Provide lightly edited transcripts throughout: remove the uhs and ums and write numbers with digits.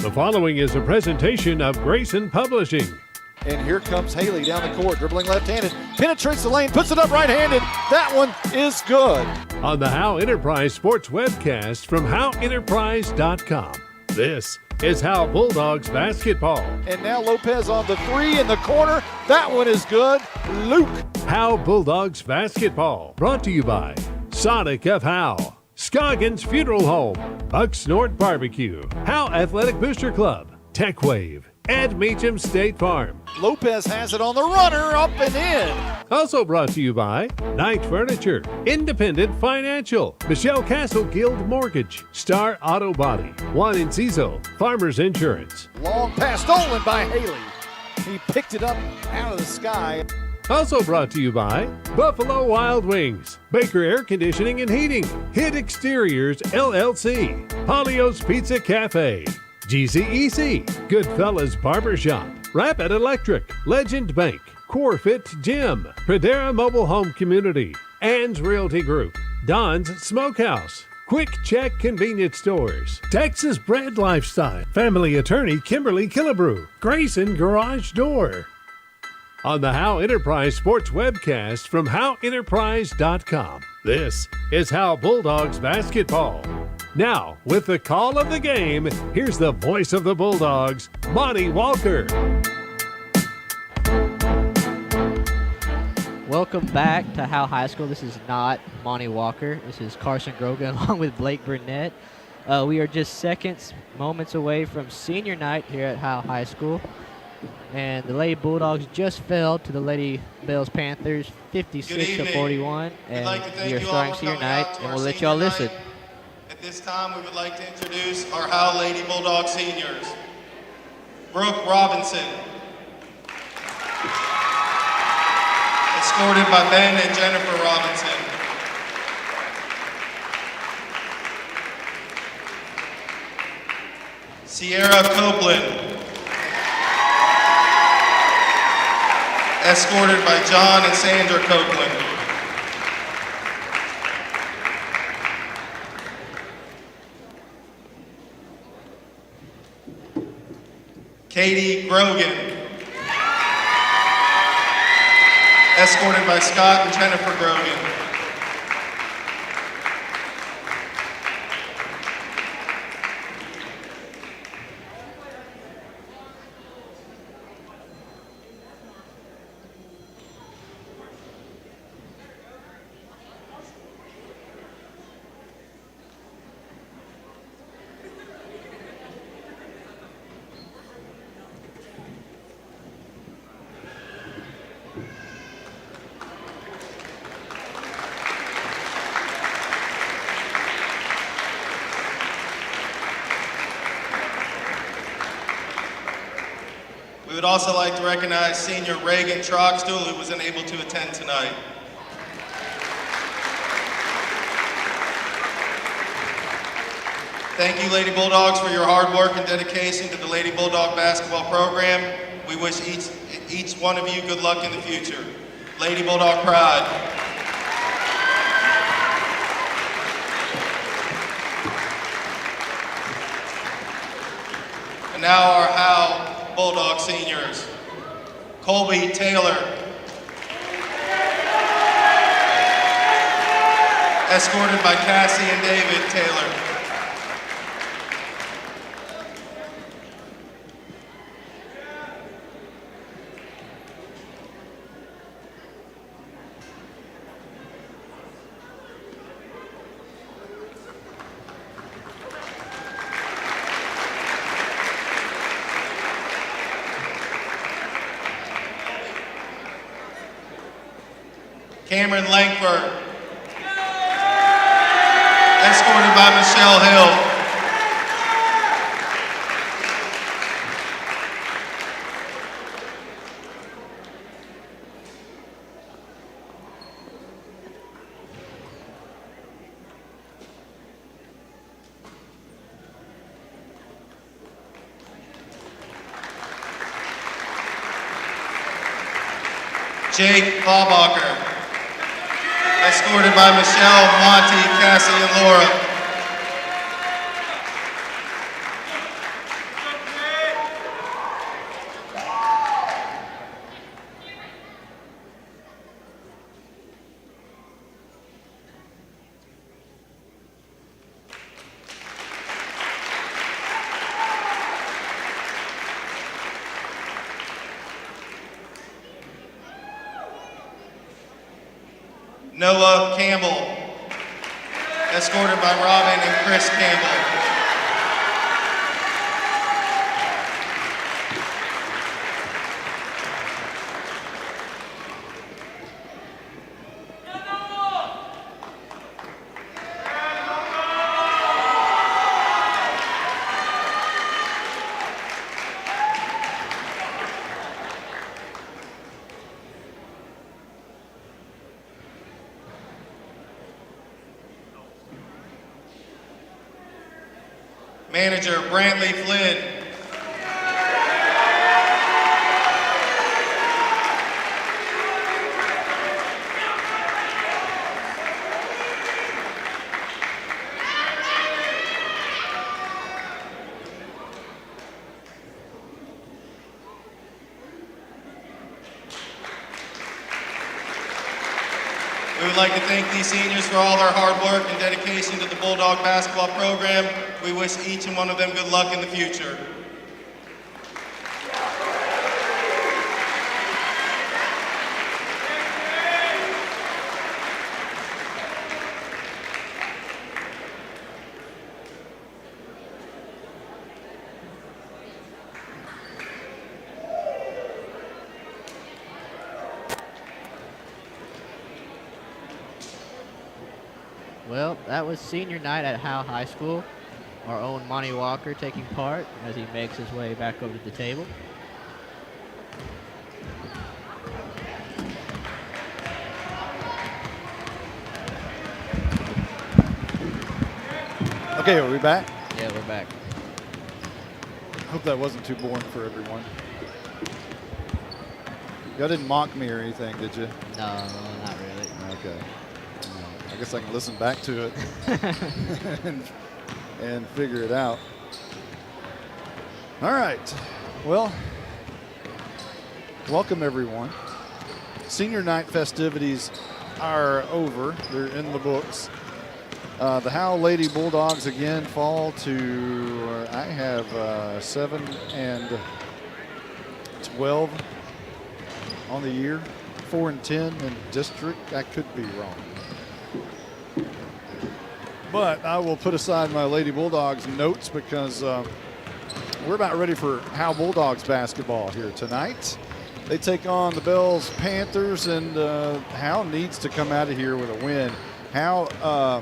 The following is a presentation of Grayson Publishing. And here comes Haley down the court, dribbling left-handed, penetrates the lane, puts it up right-handed. That one is good. On the Howe Enterprise Sports webcast from HoweEnterprise.com. This is Howe Bulldogs basketball. And now Lopez on the three in the corner. That one is good. Luke. Howe Bulldogs basketball. Brought to you by Sonic of Howe, Scoggins Funeral Home, Buck Snort Barbecue, Howe Athletic Booster Club, Tech Wave, and Meacham State Farm. Lopez has it on the runner, up and in. Also brought to you by Knight Furniture, Independent Financial, Michelle Castle Guild Mortgage, Star Auto Body, Juan Enciso, Farmers Insurance. Long pass stolen by Haley. He picked it up out of the sky. Also brought to you by Buffalo Wild Wings, Baker Air Conditioning and Heating, Hit Exteriors LLC, Polio's Pizza Cafe, GCEC, Goodfellas Barbershop, Rapid Electric, Legend Bank, CoreFit Gym, Pradera Mobile Home Community, Ann's Realty Group, Don's Smokehouse, Quick Check Convenience Stores, Texas Bread Lifestyle, Family Attorney Kimberly Killebrew, Grayson Garage Door. On the Howe Enterprise Sports webcast from HoweEnterprise.com. This is Howe Bulldogs basketball. Now, with the call of the game, here's the voice of the Bulldogs, Monty Walker. Welcome back to Howe High School. This is not Monty Walker. This is Carson Grogan along with Blake Burnett. We are just moments away from senior night here at Howe High School. And the Lady Bulldogs just fell to the Lady Bells Panthers 56-41. And we are starting senior night, and we'll let y'all listen. At this time, we would like to introduce our Howe Lady Bulldog seniors. Brooke Robinson. Escorted by Ben and Jennifer Robinson. Sierra Copeland. Escorted by John and Sandra Copeland. Katie Grogan. Escorted by Scott and Jennifer Grogan. We would also like to recognize senior Reagan Troxtel, who was unable to attend tonight. Thank you, Lady Bulldogs, for your hard work and dedication to the Lady Bulldog basketball program. We wish each one of you good luck in the future. Lady Bulldog pride. And now our Howe Bulldog seniors. Colby Taylor. Escorted by Cassie and David Taylor. Cameron Langford, escorted by Michelle Hill. Jake Baubacher, escorted by Michelle, Monty, Cassie, and Laura. Noah Campbell, escorted by Robin and Chris Campbell. Manager Brantley Flynn. We would like to thank these seniors for all their hard work and dedication to the Bulldog basketball program. We wish each and one of them good luck in the future. Well, that was senior night at Howe High School. Our own Monty Walker taking part as he makes his way back over to the table. Okay, are we back? Yeah, we're back. Hope that wasn't too boring for everyone. Y'all didn't mock me or anything, did you? No, not really. Okay. I guess I can listen back to it and figure it out. All right. Well, welcome everyone. Senior night festivities are over. They're in the books. The Howe Lady Bulldogs again fall to, I have 7-12 on the year, 4-10 in district. I could be wrong. But I will put aside my Lady Bulldogs notes because we're about ready for Howe Bulldogs basketball here tonight. They take on the Bells Panthers, and Howe needs to come out of here with a win. Howe,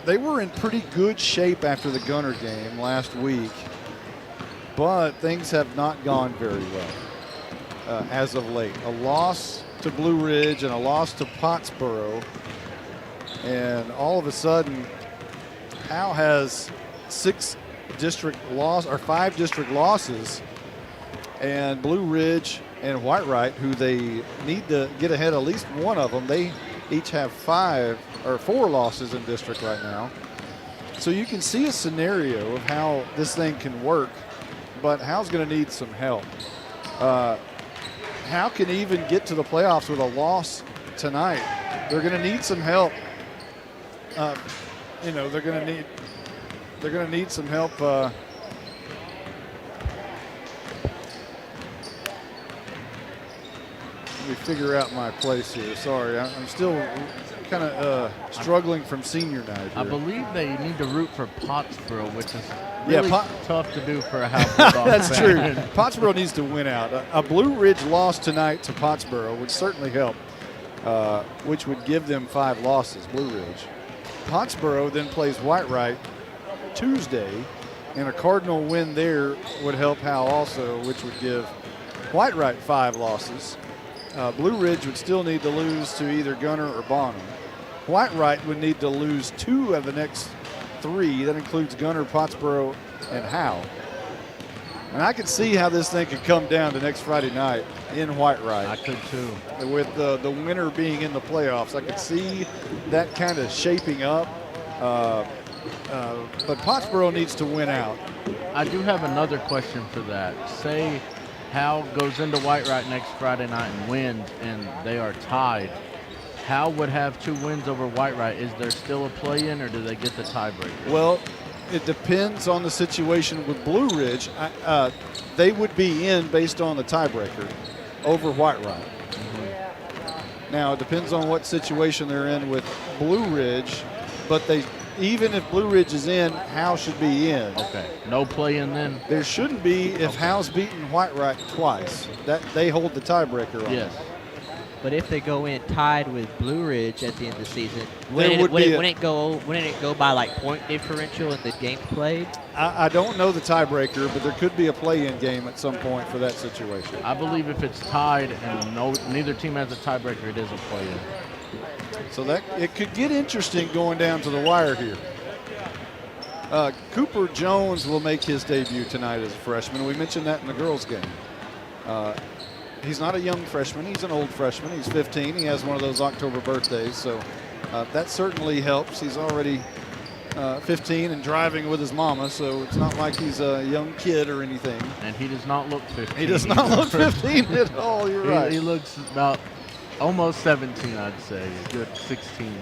they were in pretty good shape after the Gunner game last week, but things have not gone very well as of late. A loss to Blue Ridge and a loss to Pottsboro. And all of a sudden, Howe has 5 district losses, and Blue Ridge and Whitewright, who they need to get ahead of at least one of them, they each have 4 losses in district right now. So you can see a scenario of how this thing can work, but Howe's going to need some help. Howe can even get to the playoffs with a loss tonight. They're going to need some help. They're going to need some help. Let me figure out my place here. Sorry, I'm still kind of struggling from senior night here. I believe they need to root for Pottsboro, which is really tough to do for a Howe Bulldogs That's true. Pottsboro needs to win out. A Blue Ridge loss tonight to Pottsboro would certainly help, which would give them 5 losses, Blue Ridge. Pottsboro then plays Whitewright Tuesday, and a Cardinal win there would help Howe also, which would give Whitewright 5 losses. Blue Ridge would still need to lose to either Gunner or Bonham. Whitewright would need to lose 2 of the next 3. That includes Gunner, Pottsboro, and Howe. And I could see how this thing could come down to next Friday night in Whitewright. I could too. With the winner being in the playoffs, I could see that kind of shaping up. But Pottsboro needs to win out. I do have another question for that. Say Howe goes into Whitewright next Friday night and wins, and they are tied. Howe would have 2 wins over Whitewright. Is there still a play-in, or do they get the tiebreaker? Well, it depends on the situation with Blue Ridge. They would be in based on the tiebreaker over Whitewright. Now, it depends on what situation they're in with Blue Ridge, but even if Blue Ridge is in, Howe should be in. Okay. No play in then? There shouldn't be if Howe's beaten Whitewright twice. That they hold the tiebreaker on. Yes. But if they go in tied with Blue Ridge at the end of the season, There wouldn't would it go by like point differential in the games played? I don't know the tiebreaker, but there could be a play-in game at some point for that situation. I believe if it's tied and neither team has a tiebreaker, it is a play-in. So that it could get interesting going down to the wire here. Cooper Jones will make his debut tonight as a freshman. We mentioned that in the girls' game. He's not a young freshman. He's an old freshman. He's 15. He has one of those October birthdays, so that certainly helps. He's already 15 and driving with his mama, so it's not like he's a young kid or anything. And he does not look 15. He does not look 15 at all. You're right. He looks about almost 17, I'd say. Good 16.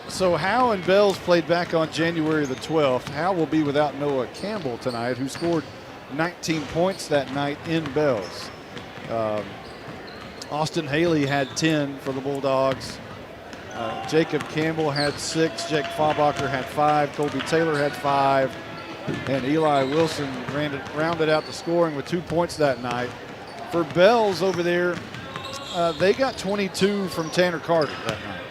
So Howe and Bells played back on January the 12th. Howe will be without Noah Campbell tonight, who scored 19 points that night in Bells. Austin Haley had 10 for the Bulldogs. Jacob Campbell had 6. Jake Faubacher had 5. Colby Taylor had 5. And Eli Wilson rounded out the scoring with 2 points that night. For Bells over there, they got 22 from Tanner Carter that night.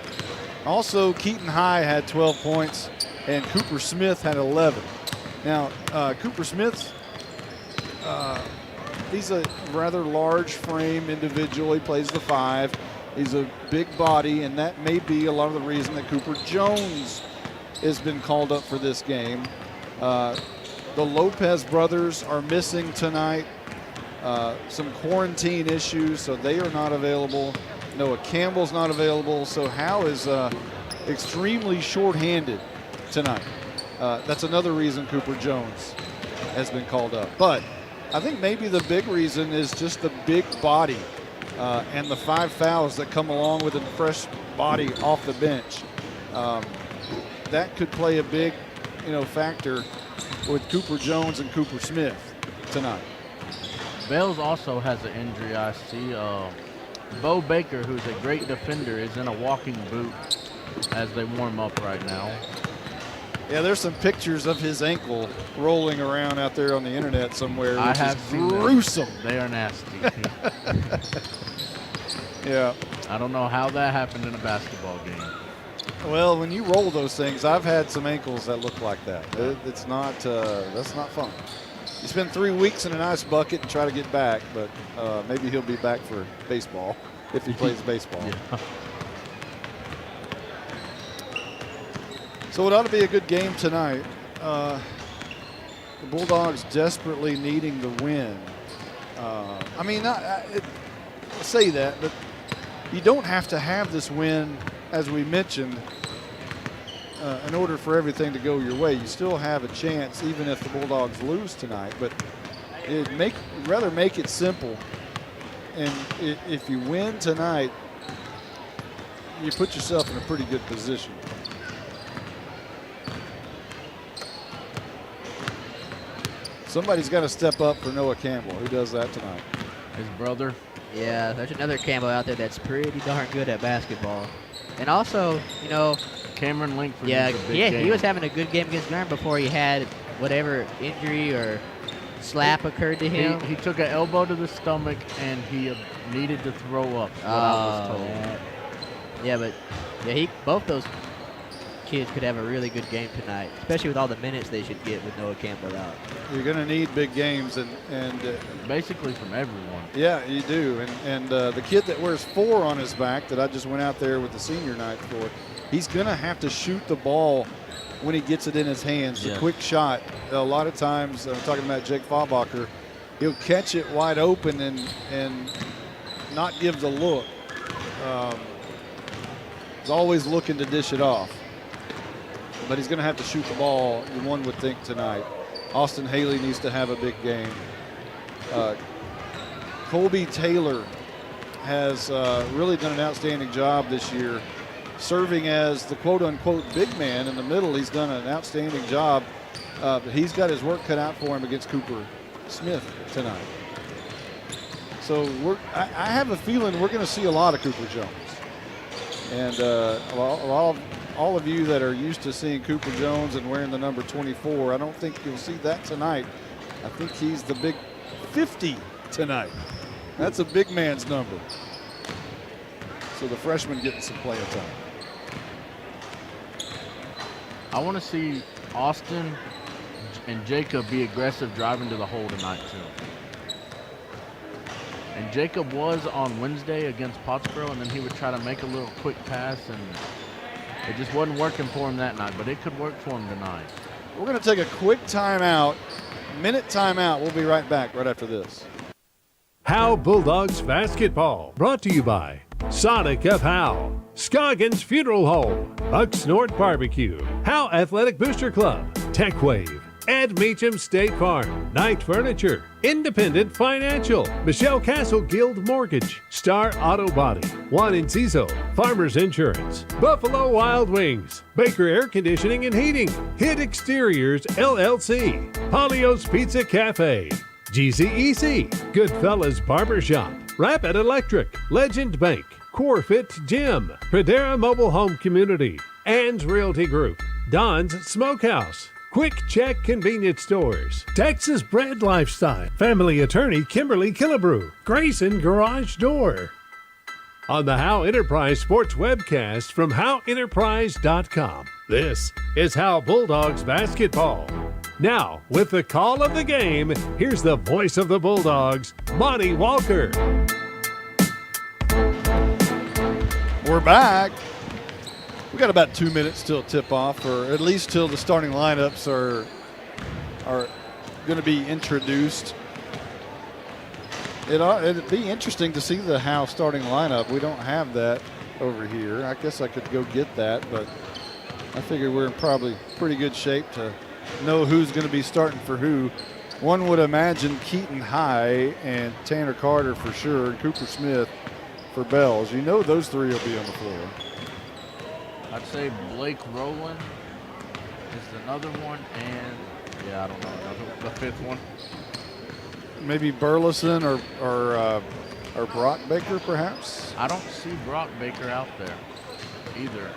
Also, Keaton High had 12 points, and Cooper Smith had 11. Now, Cooper Smith, he's a rather large frame individual. He plays the 5. He's a big body, and that may be a lot of the reason that Cooper Jones has been called up for this game. The Lopez brothers are missing tonight. Some quarantine issues, so they are not available. Noah Campbell's not available, so Howe is extremely shorthanded tonight. That's another reason Cooper Jones has been called up. But I think maybe the big reason is just the big body and the 5 fouls that come along with a fresh body off the bench. That could play a big, factor with Cooper Jones and Cooper Smith tonight. Bells also has an injury, I see. Bo Baker, who's a great defender, is in a walking boot as they warm up right now. Yeah, there's some pictures of his ankle rolling around out there on the internet somewhere, which is gruesome. They are nasty. Yeah. I don't know how that happened in a basketball game. Well, when you roll those things, I've had some ankles that look like that. It's not, that's not fun. You spend 3 weeks in an ice bucket and try to get back, but maybe he'll be back for baseball if he plays baseball. Yeah. So it ought to be a good game tonight. The Bulldogs desperately needing the win. I say that, but you don't have to have this win, as we mentioned, in order for everything to go your way. You still have a chance, even if the Bulldogs lose tonight. But rather make it simple. And if you win tonight, you put yourself in a pretty good position. Somebody's got to step up for Noah Campbell. Who does that tonight? His brother. Yeah, there's another Campbell out there that's pretty darn good at basketball. And also, Cameron Linkford. He was having a good game against Garden before he had whatever injury or slap occurred to him. He took an elbow to the stomach and he needed to throw up. What I was told. Both those kids could have a really good game tonight, especially with all the minutes they should get with Noah Campbell out. You're going to need big games, and basically from everyone. Yeah, you do. And the kid that wears 4 on his back that I just went out there with the senior night for, he's going to have to shoot the ball when he gets it in his hands. Yes. A quick shot. A lot of times, I'm talking about Jake Faubacher, he'll catch it wide open and not give the look. He's always looking to dish it off. But he's going to have to shoot the ball, one would think, tonight. Austin Haley needs to have a big game. Colby Taylor has really done an outstanding job this year, serving as the quote-unquote big man in the middle. He's done an outstanding job. But he's got his work cut out for him against Cooper Smith tonight. So I have a feeling we're going to see a lot of Cooper Jones. And all of you that are used to seeing Cooper Jones and wearing the number 24, I don't think you'll see that tonight. I think he's the big 50 tonight. That's a big man's number. So the freshman getting some playing time. I want to see Austin and Jacob be aggressive driving to the hole tonight too. And Jacob was on Wednesday against Pottsboro, and then he would try to make a little quick pass, and it just wasn't working for him that night, but it could work for him tonight. We're going to take a quick timeout, minute timeout. We'll be right back right after this. Howe Bulldogs basketball, brought to you by Sonic of Howe, Scoggins Funeral Home, Bucksnort Barbecue, Howe Athletic Booster Club, Tech Wave, Ed Meacham State Farm, Knight Furniture, Independent Financial, Michelle Castle Guild Mortgage, Star Auto Body, Juan Enciso, Farmers Insurance, Buffalo Wild Wings, Baker Air Conditioning and Heating, Hit Exteriors LLC, Polio's Pizza Cafe, GCEC, Goodfellas Barbershop, Rapid Electric, Legend Bank, Corefit Gym, Pradera Mobile Home Community, Ann's Realty Group, Don's Smokehouse, Quick Check Convenience Stores, Texas Bread Lifestyle, Family Attorney Kimberly Killebrew, Grayson Garage Door. On the Howe Enterprise Sports webcast from HoweEnterprise.com, this is Howe Bulldogs basketball. Now, with the call of the game, here's the voice of the Bulldogs, Monty Walker. We're back. We got about 2 minutes till tip-off, or at least till the starting lineups are going to be introduced. It'd be interesting to see the Howe starting lineup. We don't have that over here. I guess I could go get that, but I figure we're in probably pretty good shape to know who's going to be starting for who. One would imagine Keaton High and Tanner Carter for sure, and Cooper Smith for Bells. You know those three will be on the floor. I'd say Blake Rowland is another one, and I don't know, the fifth one. Maybe Burleson or Brock Baker, perhaps. I don't see Brock Baker out there either.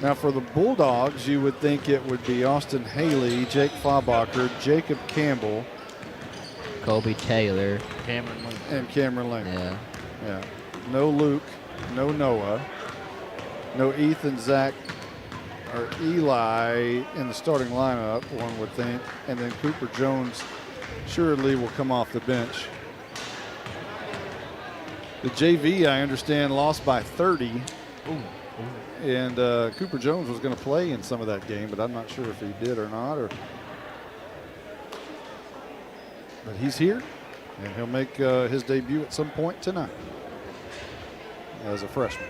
Now for the Bulldogs, you would think it would be Austin Haley, Jake Faubacher, Jacob Campbell, Colby Taylor, Cameron Link. and Cameron Lincoln. Yeah. No Luke, no Noah, no Ethan, Zach, or Eli in the starting lineup, one would think. And then Cooper Jones surely will come off the bench. The JV, I understand, lost by 30. And Cooper Jones was going to play in some of that game, but I'm not sure if he did or not. But he's here, and he'll make his debut at some point tonight as a freshman.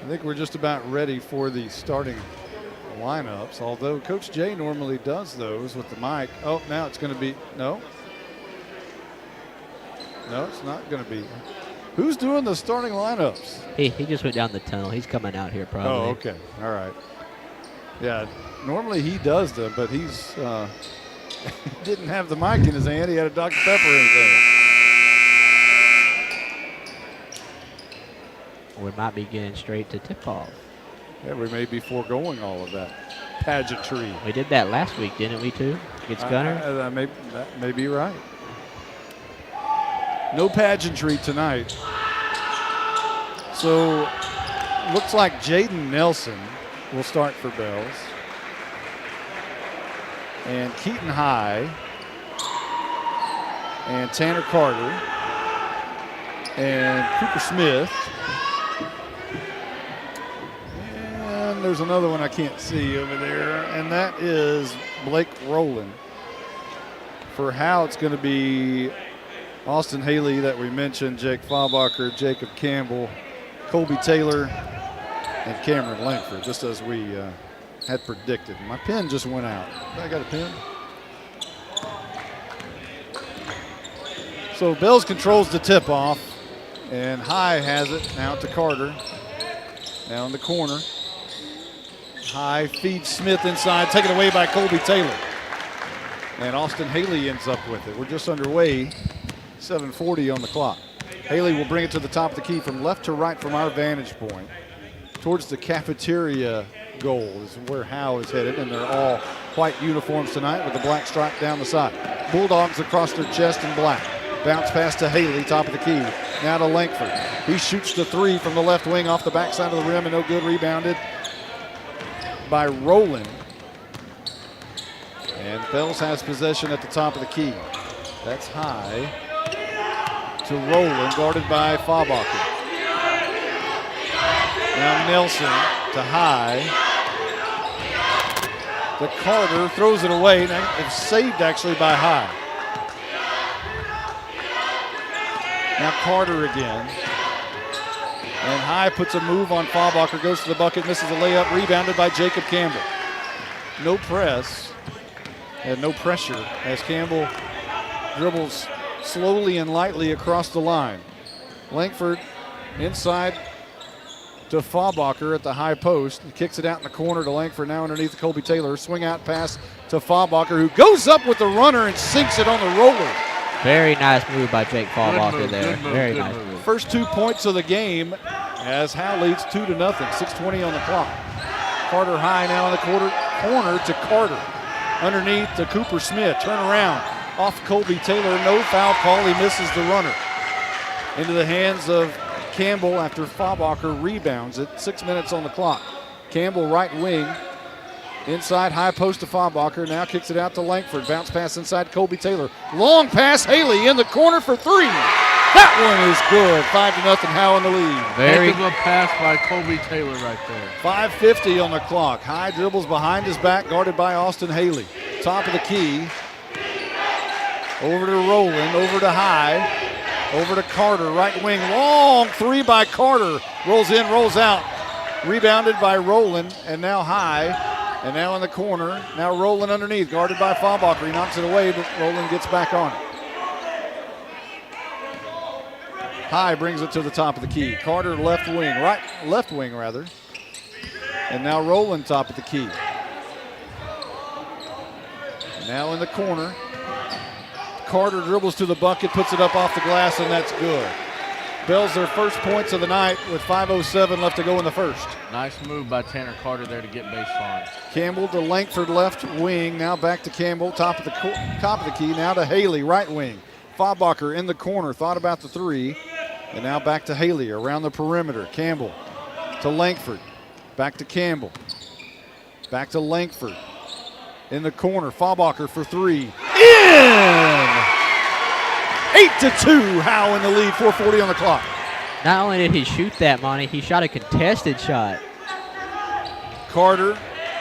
I think we're just about ready for the starting lineups, although Coach Jay normally does those with the mic. Oh, now it's going to be, no, it's not going to be. Who's doing the starting lineups? He just went down the tunnel. He's coming out here probably. Oh, okay. All right. Yeah, normally he does them, but he's he didn't have the mic in his hand. He had a Dr. Pepper in his hand. We might be getting straight to tip-off. Yeah, we may be foregoing all of that pageantry. We did that last week, didn't we, too? Against Gunner? That may be right. No pageantry tonight. So, looks like Jaden Nelson will start for Bells. And Keaton High. And Tanner Carter. And Cooper Smith. And there's another one I can't see over there. And that is Blake Rowland. For Howe, it's going to be Austin Haley that we mentioned, Jake Faubacher, Jacob Campbell, Colby Taylor, and Cameron Langford, just as we had predicted. My pen just went out. I got a pen. So Bells controls the tip-off, and High has it now to Carter. Now in the corner. High feeds Smith inside, taken away by Colby Taylor. And Austin Haley ends up with it. We're just underway, 7:40 on the clock. Haley will bring it to the top of the key from left to right from our vantage point. Towards the cafeteria goal is where Howe is headed, and they're all white uniforms tonight with the black stripe down the side. Bulldogs across their chest in black. Bounce pass to Haley, top of the key. Now to Langford. He shoots the three from the left wing off the backside of the rim, and no good. Rebounded by Rowland. And Fells has possession at the top of the key. That's high to Rowland, guarded by Faubacher. Now Nelson to High. To Carter, throws it away. It's saved actually by High. Now Carter again. And High puts a move on Faubacher, goes to the bucket, misses a layup, rebounded by Jacob Campbell. No press and no pressure as Campbell dribbles slowly and lightly across the line. Langford inside to Faubacher at the high post. He kicks it out in the corner to Langford, now underneath Colby Taylor. Swing out pass to Faubacher, who goes up with the runner and sinks it on the roller. Very nice move by Jake Faubacher there. Very nice move. First 2 points of the game as Howe leads 2-0. 6:20 on the clock. Carter High now in the corner to Carter. Underneath to Cooper Smith. Turn around off Colby Taylor. No foul call. He misses the runner. Into the hands of Campbell after Faubacher rebounds it. 6 minutes on the clock. Campbell right wing. Inside high post to Faubacher. Now kicks it out to Langford. Bounce pass inside Colby Taylor. Long pass. Haley in the corner for three. That one is good. 5-0 Howe in the lead. Very good pass by Colby Taylor right there. 5:50 on the clock. High dribbles behind his back, guarded by Austin Haley. Top of the key. Over to Rowland. Over to High. Over to Carter. Right wing. Long three by Carter. Rolls in, rolls out. Rebounded by Rowland. And now High. And now in the corner. Now Rowland underneath. Guarded by Faubacher. He knocks it away, but Rowland gets back on it. High brings it to the top of the key. Carter left wing rather. And now Rowland top of the key. Now in the corner. Carter dribbles to the bucket, puts it up off the glass, and that's good. Bells their first points of the night with 5:07 left to go in the first. Nice move by Tanner Carter there to get baseline. Campbell to Langford left wing. Now back to Campbell, top of the key. Now to Haley, right wing. Faubacher in the corner, thought about the three. And now back to Haley around the perimeter. Campbell to Langford. Back to Campbell. Back to Langford. In the corner, Faubacher for three. In! 8-2, Howe in the lead, 4:40 on the clock. Not only did he shoot that, Monty, he shot a contested shot. Carter,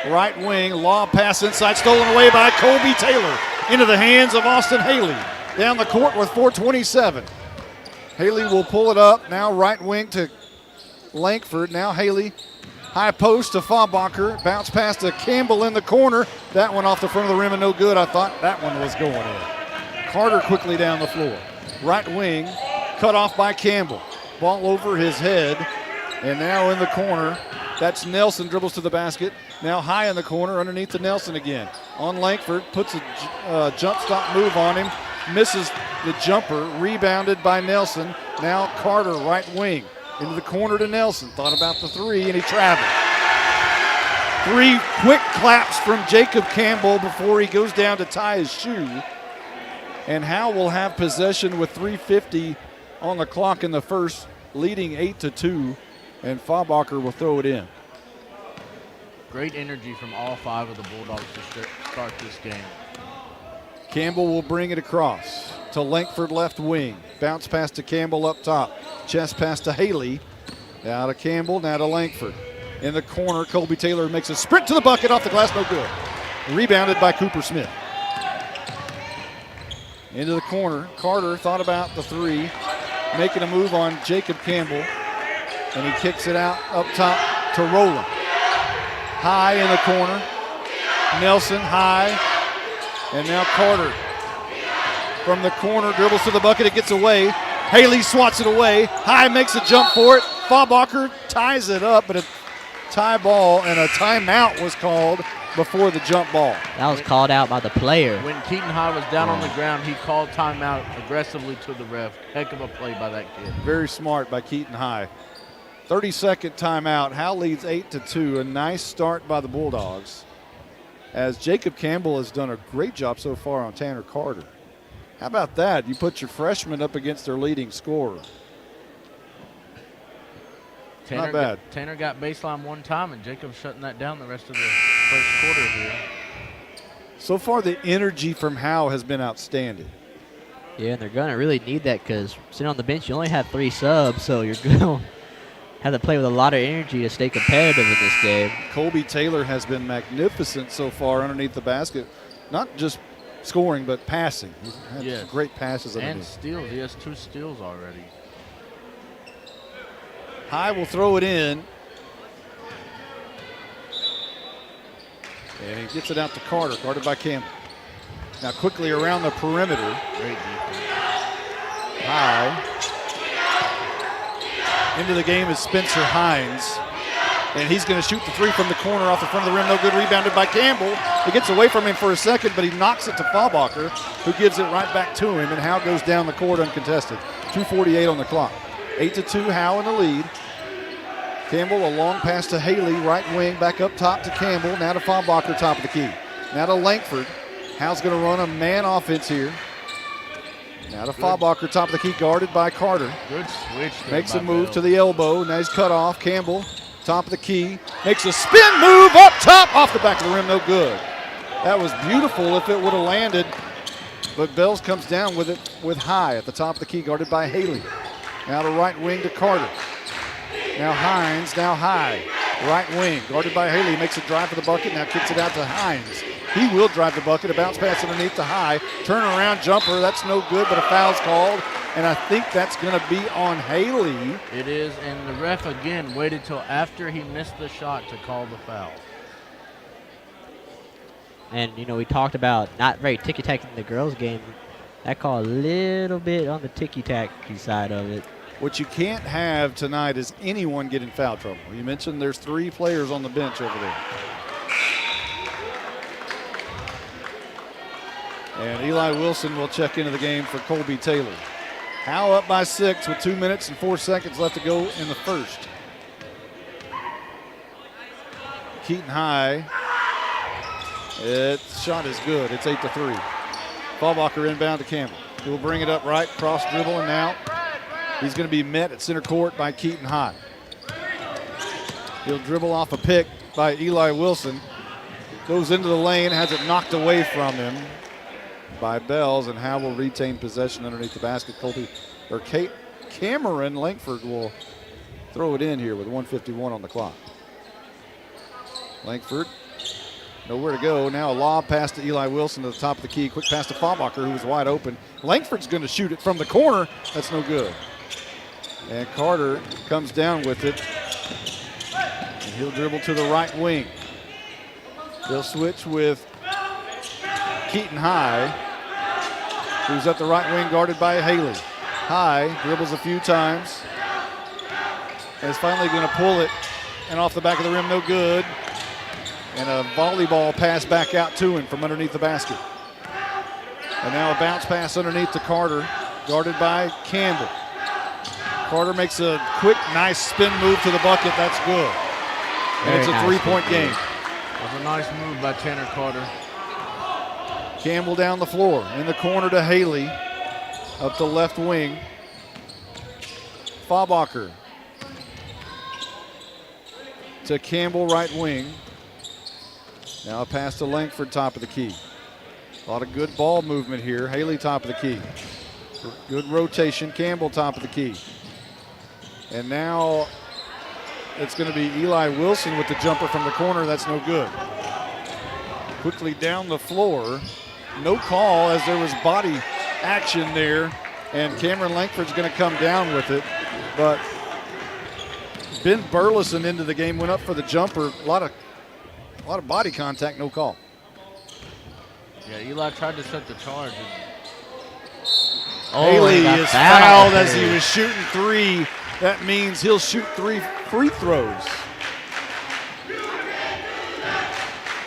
right wing, lob pass inside, stolen away by Colby Taylor. Into the hands of Austin Haley. Down the court with 4:27. Haley will pull it up, now right wing to Langford. Now Haley, high post to Faubacher. Bounce pass to Campbell in the corner. That one off the front of the rim and no good. I thought that one was going in. Carter quickly down the floor. Right wing, cut off by Campbell. Ball over his head, and now in the corner. That's Nelson, dribbles to the basket. Now High in the corner, underneath to Nelson again. On Langford, puts a jump stop move on him. Misses the jumper, rebounded by Nelson. Now Carter, right wing, into the corner to Nelson. Thought about the three, and he traveled. Three quick claps from Jacob Campbell before he goes down to tie his shoe. And Howe will have possession with 3:50 on the clock in the first, leading 8-2, and Faubacher will throw it in. Great energy from all five of the Bulldogs to start this game. Campbell will bring it across to Langford left wing. Bounce pass to Campbell up top. Chest pass to Haley. Now to Campbell, now to Langford. In the corner, Colby Taylor makes a sprint to the bucket, off the glass, no good. Rebounded by Cooper Smith. Into the corner, Carter thought about the three, making a move on Jacob Campbell, and he kicks it out up top to Rowland. High in the corner, Nelson High, and now Carter from the corner, dribbles to the bucket, it gets away. Haley swats it away, High makes a jump for it, Faubacher ties it up, but a tie ball and a timeout was called before the jump ball. That was called out by the player. When Keaton High was down on the ground, he called timeout aggressively to the ref. Heck of a play by that kid. Very smart by Keaton High. 30-second timeout. Howe leads 8-2. A nice start by the Bulldogs, as Jacob Campbell has done a great job so far on Tanner Carter. How about that? You put your freshman up against their leading scorer. Not bad. Tanner got baseline one time, and Jacob's shutting that down the rest of the first quarter here. So far, the energy from Howe has been outstanding. Yeah, and they're going to really need that because sitting on the bench, you only have 3 subs, so you're going to have to play with a lot of energy to stay competitive in this game. Colby Taylor has been magnificent so far underneath the basket. Not just scoring, but passing. He's had some great passes underneath. And steals. He has 2 steals already. High will throw it in. And he gets it out to Carter, guarded by Campbell. Now quickly around the perimeter. Great defense. High. Into the game is Spencer Hines. And he's going to shoot the 3 from the corner off the front of the rim. No good. Rebounded by Campbell. He gets away from him for a second, but he knocks it to Faubacher, who gives it right back to him. And Howe goes down the court uncontested. 2:48 on the clock. 8-2, Howe in the lead. Campbell, a long pass to Haley, right wing, back up top to Campbell. Now to Faubacher, top of the key. Now to Langford. Howe's going to run a man offense here. Now to Faubacher, top of the key, guarded by Carter. Good switch. Makes a move to the elbow. Now he's cut off. Campbell, top of the key, makes a spin move up top, off the back of the rim, no good. That was beautiful if it would have landed, but Bells comes down with it with High at the top of the key, guarded by Haley. Now to right wing to Carter. Now Hines, now High. Right wing, guarded by Haley, makes a drive for the bucket, now kicks it out to Hines. He will drive the bucket, a bounce pass underneath to High. Turnaround jumper, that's no good, but a foul's called. And I think that's going to be on Haley. It is, and the ref again waited till after he missed the shot to call the foul. And, you know, we talked about not very ticky-tacky in the girls' game. That call a little bit on the ticky-tacky side of it. What you can't have tonight is anyone get in foul trouble. You mentioned there's 3 players on the bench over there. And Eli Wilson will check into the game for Colby Taylor. Howe up by 6 with 2 minutes and 4 seconds left to go in the first. Keaton High. Its shot is good. It's 8-3. Faubacher inbound to Campbell. He'll bring it up right, cross dribble, and now he's going to be met at center court by Keaton High. He'll dribble off a pick by Eli Wilson. Goes into the lane, has it knocked away from him by Bells, and Howe will retain possession underneath the basket. Cameron Langford will throw it in here with 1:51 on the clock. Langford, nowhere to go. Now a lob pass to Eli Wilson to the top of the key. Quick pass to Faubacher, who was wide open. Langford's going to shoot it from the corner. That's no good. And Carter comes down with it. And he'll dribble to the right wing. They'll switch with Keaton High, who's at the right wing, guarded by Haley. High dribbles a few times. And is finally going to pull it. And off the back of the rim, no good. And a volleyball pass back out to him from underneath the basket. And now a bounce pass underneath to Carter, guarded by Campbell. Carter makes a quick, nice spin move to the bucket. That's good. And it's a 3-point game. That was a nice move by Tanner Carter. Campbell down the floor. In the corner to Haley. Up the left wing. Faubacher to Campbell, right wing. Now a pass to Langford, top of the key. A lot of good ball movement here. Haley, top of the key. Good rotation. Campbell, top of the key. And now it's going to be Eli Wilson with the jumper from the corner. That's no good. Quickly down the floor. No call as there was body action there. And Cameron Langford's going to come down with it. But Ben Burleson into the game, went up for the jumper. A lot of body contact, no call. Yeah, Eli tried to set the charge. Haley is fouled as he was shooting 3. That means he'll shoot 3 free throws.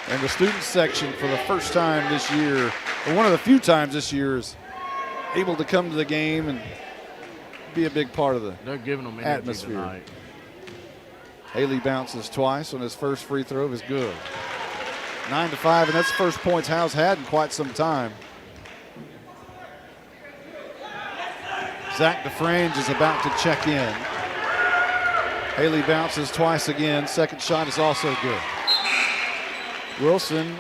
And the student section for the first time this year, or one of the few times this year, is able to come to the game and be a big part of the They're giving them energy atmosphere. tonight. Haley bounces twice on his first free throw is good. 9-5, and that's the first points Howe's had in quite some time. Zach DeFrange is about to check in. Haley bounces twice again. Second shot is also good. Wilson.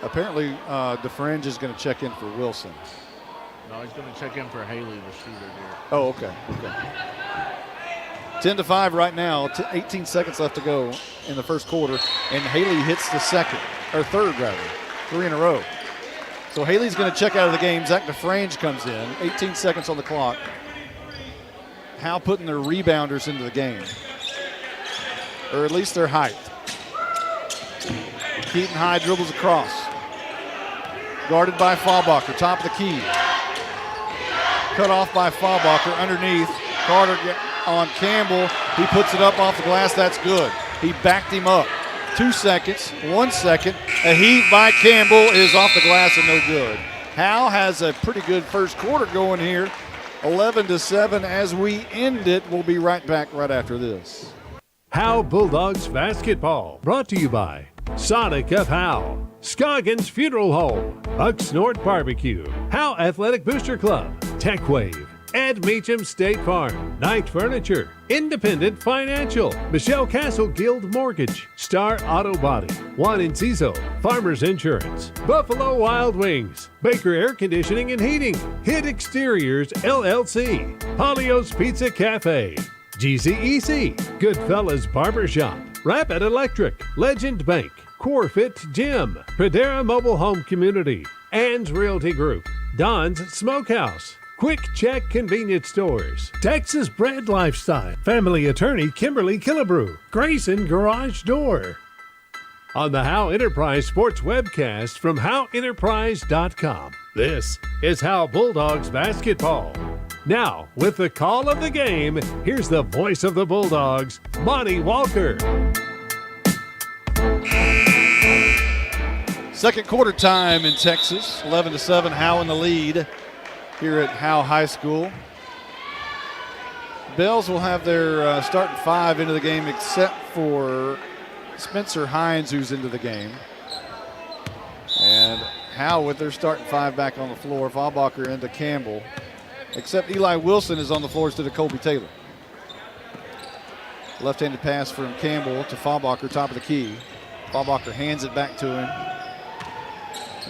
Apparently, DeFrange is going to check in for Wilson. No, he's going to check in for Haley, the shooter here. Oh, okay. 10-5 right now. 18 seconds left to go in the first quarter, and Haley hits the third rather. 3 in a row. So Haley's going to check out of the game. Zach DeFrange comes in. 18 seconds on the clock. Howe putting their rebounders into the game, or at least their height. Keaton High dribbles across. Guarded by Faubacher, top of the key. Cut off by Faubacher underneath. Carter on Campbell. He puts it up off the glass. That's good. He backed him up. 2 seconds, 1 second. A heave by Campbell is off the glass and no good. Howe has a pretty good first quarter going here. 11-7 as we end it. We'll be right back right after this. Howe Bulldogs basketball, brought to you by Sonic of Howe, Scoggins Funeral Home, Bucksnort Barbecue, Howe Athletic Booster Club, Tech Wave, Ed Meacham State Farm, Knight Furniture, Independent Financial, Michelle Castle Guild Mortgage, Star Auto Body, Juan Enciso, Farmers Insurance, Buffalo Wild Wings, Baker Air Conditioning and Heating, Hit Exteriors LLC, Polio's Pizza Cafe, GCEC, Goodfellas Barbershop, Rapid Electric, Legend Bank, Corefit Gym, Pradera Mobile Home Community, Ann's Realty Group, Don's Smokehouse, Quick Check Convenience Stores, Texas Bread Lifestyle, Family Attorney Kimberly Killebrew, Grayson Garage Door. On the Howe Enterprise Sports webcast from HoweEnterprise.com, this is Howe Bulldogs basketball. Now, with the call of the game, here's the voice of the Bulldogs, Monty Walker. Second quarter time in Texas. 11-7, Howe in the lead here at Howe High School. Bells will have their starting 5 into the game except for Spencer Hines, who's into the game. And Howe with their starting 5 back on the floor. Faubacher into Campbell. Except Eli Wilson is on the floor instead of Colby Taylor. Left-handed pass from Campbell to Faubacher, top of the key. Faubacher hands it back to him.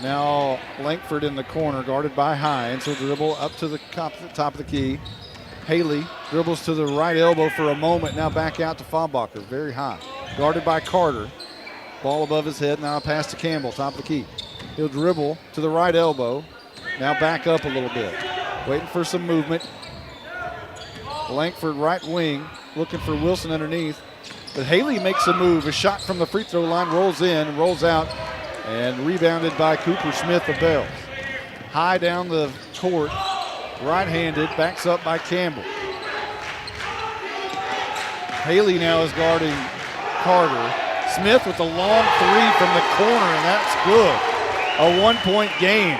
Now Langford in the corner, guarded by Hines. He'll dribble up to the top of the key. Haley dribbles to the right elbow for a moment. Now back out to Faubacher, very high. Guarded by Carter. Ball above his head. Now a pass to Campbell, top of the key. He'll dribble to the right elbow. Now back up a little bit. Waiting for some movement. Langford right wing, looking for Wilson underneath. But Haley makes a move. A shot from the free throw line, rolls in, rolls out, and rebounded by Cooper Smith of Bells. High down the court, right-handed, backs up by Campbell. Haley now is guarding Carter. Smith with a long 3 from the corner, and that's good. A 1-point game.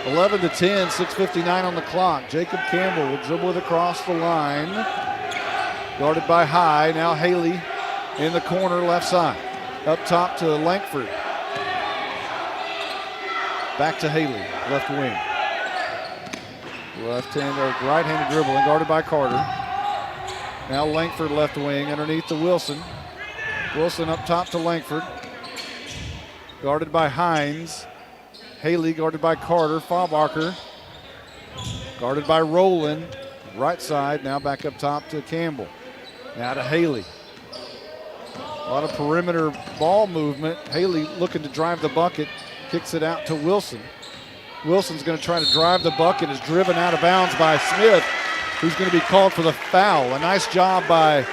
11-10, 6:59 on the clock. Jacob Campbell will dribble it across the line. Guarded by High. Now Haley in the corner, left side. Up top to Langford. Back to Haley, left wing. Right-handed dribbling, guarded by Carter. Now Langford left wing, underneath to Wilson. Wilson up top to Langford. Guarded by Hines. Haley guarded by Carter. Faubacher guarded by Rowland. Right side, now back up top to Campbell. Now to Haley. A lot of perimeter ball movement. Haley looking to drive the bucket. Kicks it out to Wilson. Wilson's going to try to drive the bucket. Is driven out of bounds by Smith, who's going to be called for the foul. A nice job by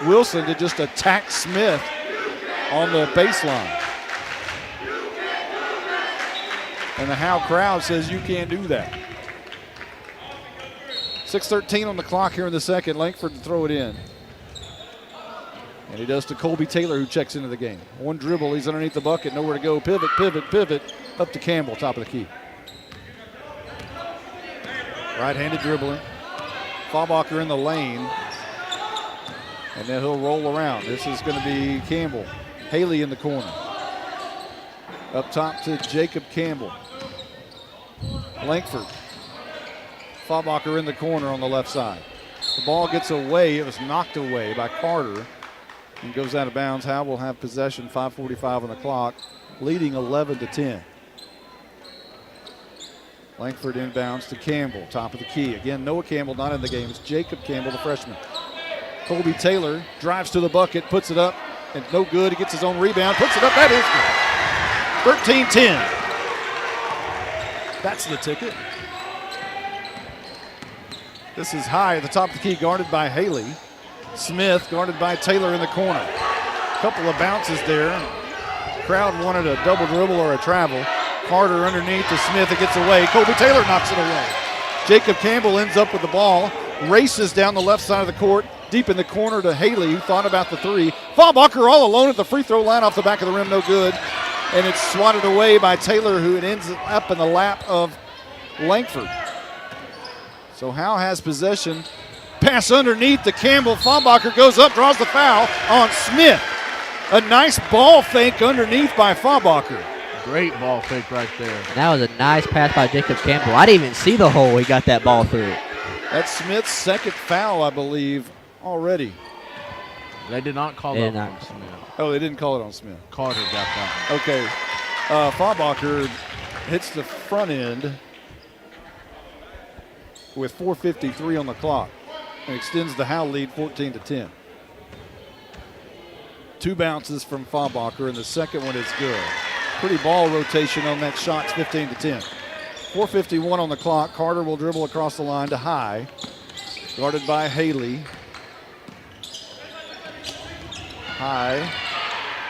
Wilson to just attack Smith on the baseline. And the Howe crowd says you can't do that. 6:13 on the clock here in the second. Langford to throw it in. And he does to Colby Taylor, who checks into the game. One dribble, he's underneath the bucket, nowhere to go. Pivot, pivot, pivot, up to Campbell, top of the key. Right-handed dribbling. Faubacher in the lane. And then he'll roll around. This is going to be Campbell. Haley in the corner. Up top to Jacob Campbell. Langford. Faubacher in the corner on the left side. The ball gets away. It was knocked away by Carter and goes out of bounds. Howe will have possession, 5:45 on the clock, leading 11-10. Langford inbounds to Campbell, top of the key. Again, Noah Campbell not in the game. It's Jacob Campbell, the freshman. Colby Taylor drives to the bucket, puts it up, and no good. He gets his own rebound, puts it up. That is good. 13-10. That's the ticket. This is high at the top of the key, guarded by Haley. Smith guarded by Taylor in the corner. Couple of bounces there. Crowd wanted a double dribble or a travel. Carter underneath to Smith. It gets away. Colby Taylor knocks it away. Jacob Campbell ends up with the ball. Races down the left side of the court. Deep in the corner to Haley, who thought about the three. Faubacher all alone at the free throw line off the back of the rim. No good. And it's swatted away by Taylor, who it ends up in the lap of Langford. So Howe has possession. Pass underneath to Campbell. Faubacher goes up, draws the foul on Smith. A nice ball fake underneath by Faubacher. Great ball fake right there. That was a nice pass by Jacob Campbell. I didn't even see the hole he got that ball through. That's Smith's second foul, I believe, already. They did not call that on Smith. Oh, they didn't call it on Smith. Carter got that one. Okay. Faubacher hits the front end with 4:53 on the clock and extends the Howe lead 14-10. Two bounces from Faubacher, and the second one is good. Pretty ball rotation on that shot. It's 15-10. 4:51 on the clock. Carter will dribble across the line to High, guarded by Haley. High,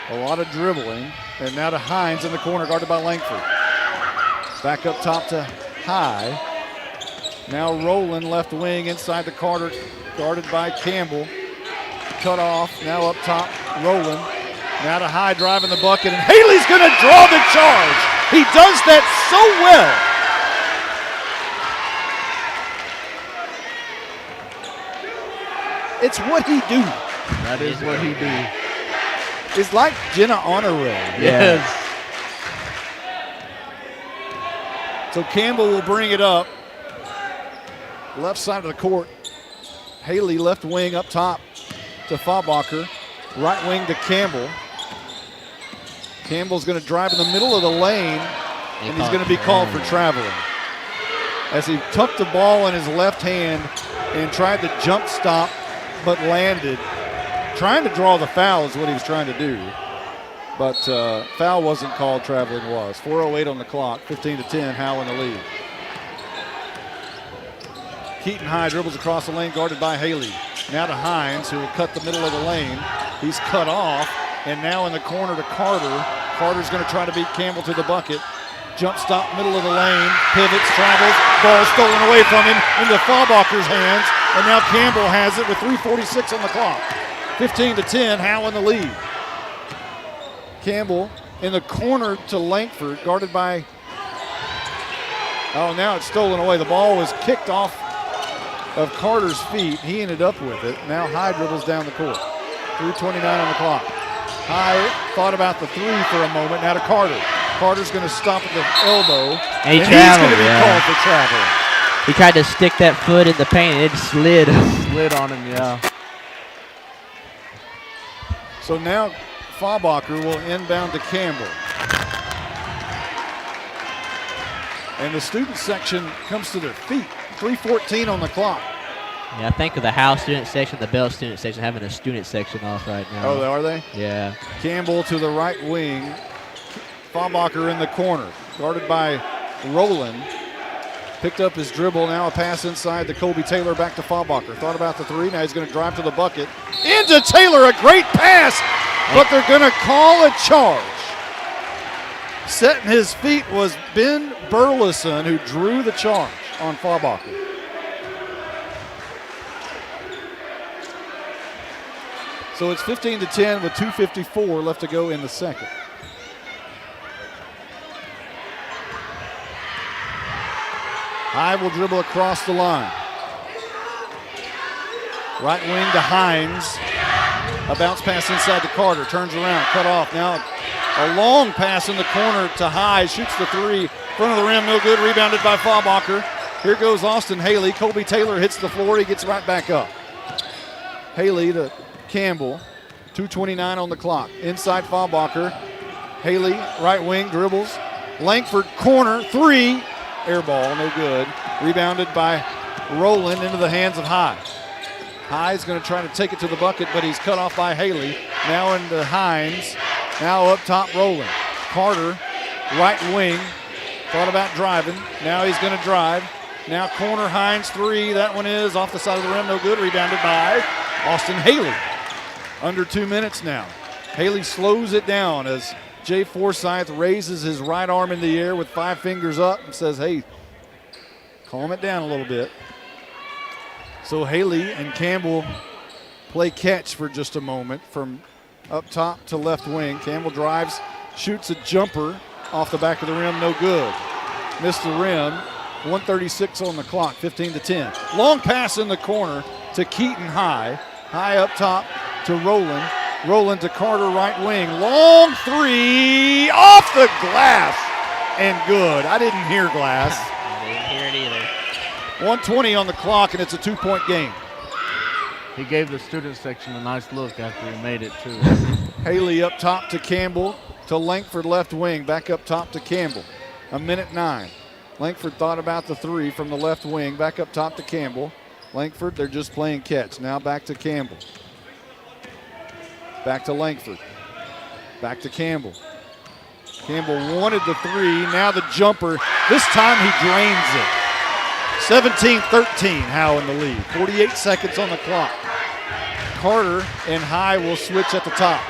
a lot of dribbling, and now to Hines in the corner, guarded by Langford. Back up top to High. Now Rowland left wing inside the Carter, guarded by Campbell. Cut off, now up top, Rowland. Now to High, driving the bucket, and Haley's going to draw the charge. He does that so well. It's what he do. That is what he do. It's like Jenna Honore. Yes. So Campbell will bring it up. Left side of the court. Haley left wing up top to Faubacher. Right wing to Campbell. Campbell's going to drive in the middle of the lane, and he's going to be called for traveling. As he tucked the ball in his left hand and tried to jump stop, but landed. Trying to draw the foul is what he was trying to do. But foul wasn't called, traveling was. 4:08 on the clock, 15-10, Howe in the lead. Keaton High dribbles across the lane, guarded by Haley. Now to Hines, who will cut the middle of the lane. He's cut off, and now in the corner to Carter. Carter's going to try to beat Campbell to the bucket. Jump stop, middle of the lane, pivots, travels, ball stolen away from him into Faubacher's hands, and now Campbell has it with 3:46 on the clock. 15-10, Howe in the lead. Campbell in the corner to Langford, guarded by, oh, now it's stolen away. The ball was kicked off of Carter's feet. He ended up with it. Now High dribbles down the court. 3:29 on the clock. High thought about the three for a moment. Now to Carter. Carter's going to stop at the elbow. And he's going to be called for traveling. He tried to stick that foot in the paint, and it slid. Slid on him, yeah. So now Faubacher will inbound to Campbell. And the student section comes to their feet. 3:14 on the clock. Yeah, I think of the Howe student section, the Bell student section, having a student section off right now. Oh, are they? Yeah. Campbell to the right wing. Faubacher in the corner, guarded by Rowland. Picked up his dribble, now a pass inside to Colby Taylor, back to Faubacher. Thought about the three, now he's going to drive to the bucket. Into Taylor, a great pass, but they're going to call a charge. Setting his feet was Ben Burleson, who drew the charge on So it's 15-10 with 2:54 left to go in the second. Howe will dribble across the line. Right wing to Hines. A bounce pass inside to Carter. Turns around, cut off. Now a long pass in the corner to High. Shoots the three. Front of the rim, no good. Rebounded by Faubacher. Here goes Austin Haley. Colby Taylor hits the floor. He gets right back up. Haley to Campbell. 2:29 on the clock. Inside Faubacher. Haley, right wing, dribbles. Langford, corner, three. Air ball, no good. Rebounded by Rowland into the hands of High. High's going to try to take it to the bucket, but he's cut off by Haley. Now into Hines. Now up top, Rowland. Carter, right wing. Thought about driving. Now he's going to drive. Now corner, Hines, three. That one is off the side of the rim, no good. Rebounded by Austin Haley. Under 2 minutes now. Haley slows it down as Jay Forsyth raises his right arm in the air with 5 fingers up and says, hey, calm it down a little bit. So Haley and Campbell play catch for just a moment from up top to left wing. Campbell drives, shoots a jumper off the back of the rim, no good. Missed the rim. 1:36 on the clock, 15-10. Long pass in the corner to Keaton High. High up top to Rowland. Rowland to Carter, right wing. Long three off the glass and good. I didn't hear glass. I didn't hear it either. 1:20 on the clock, and it's a 2-point game. He gave the student section a nice look after he made it, too. Haley up top to Campbell to Langford, left wing. Back up top to Campbell. 1:09. Langford thought about the three from the left wing. Back up top to Campbell. Langford, they're just playing catch. Now back to Campbell. Back to Langford. Back to Campbell. Campbell wanted the three. Now the jumper. This time he drains it. 17-13, Howe in the lead. 48 seconds on the clock. Carter and High will switch at the top.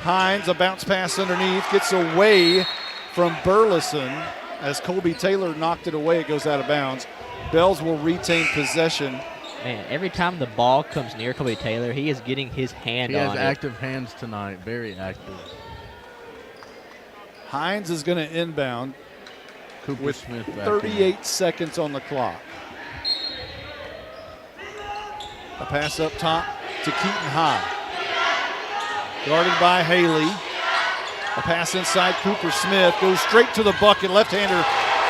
Hines, a bounce pass underneath, gets away from Burleson as Colby Taylor knocked it away. It goes out of bounds. Bells will retain possession. Man, every time the ball comes near Colby Taylor, he is getting his hand on it. He has active hands tonight, very active. Hines is going to inbound Cooper with Smith back 38 seconds on the clock. A pass up top to Keaton High. Guarded by Haley. A pass inside Cooper Smith. Goes straight to the bucket. Left-hander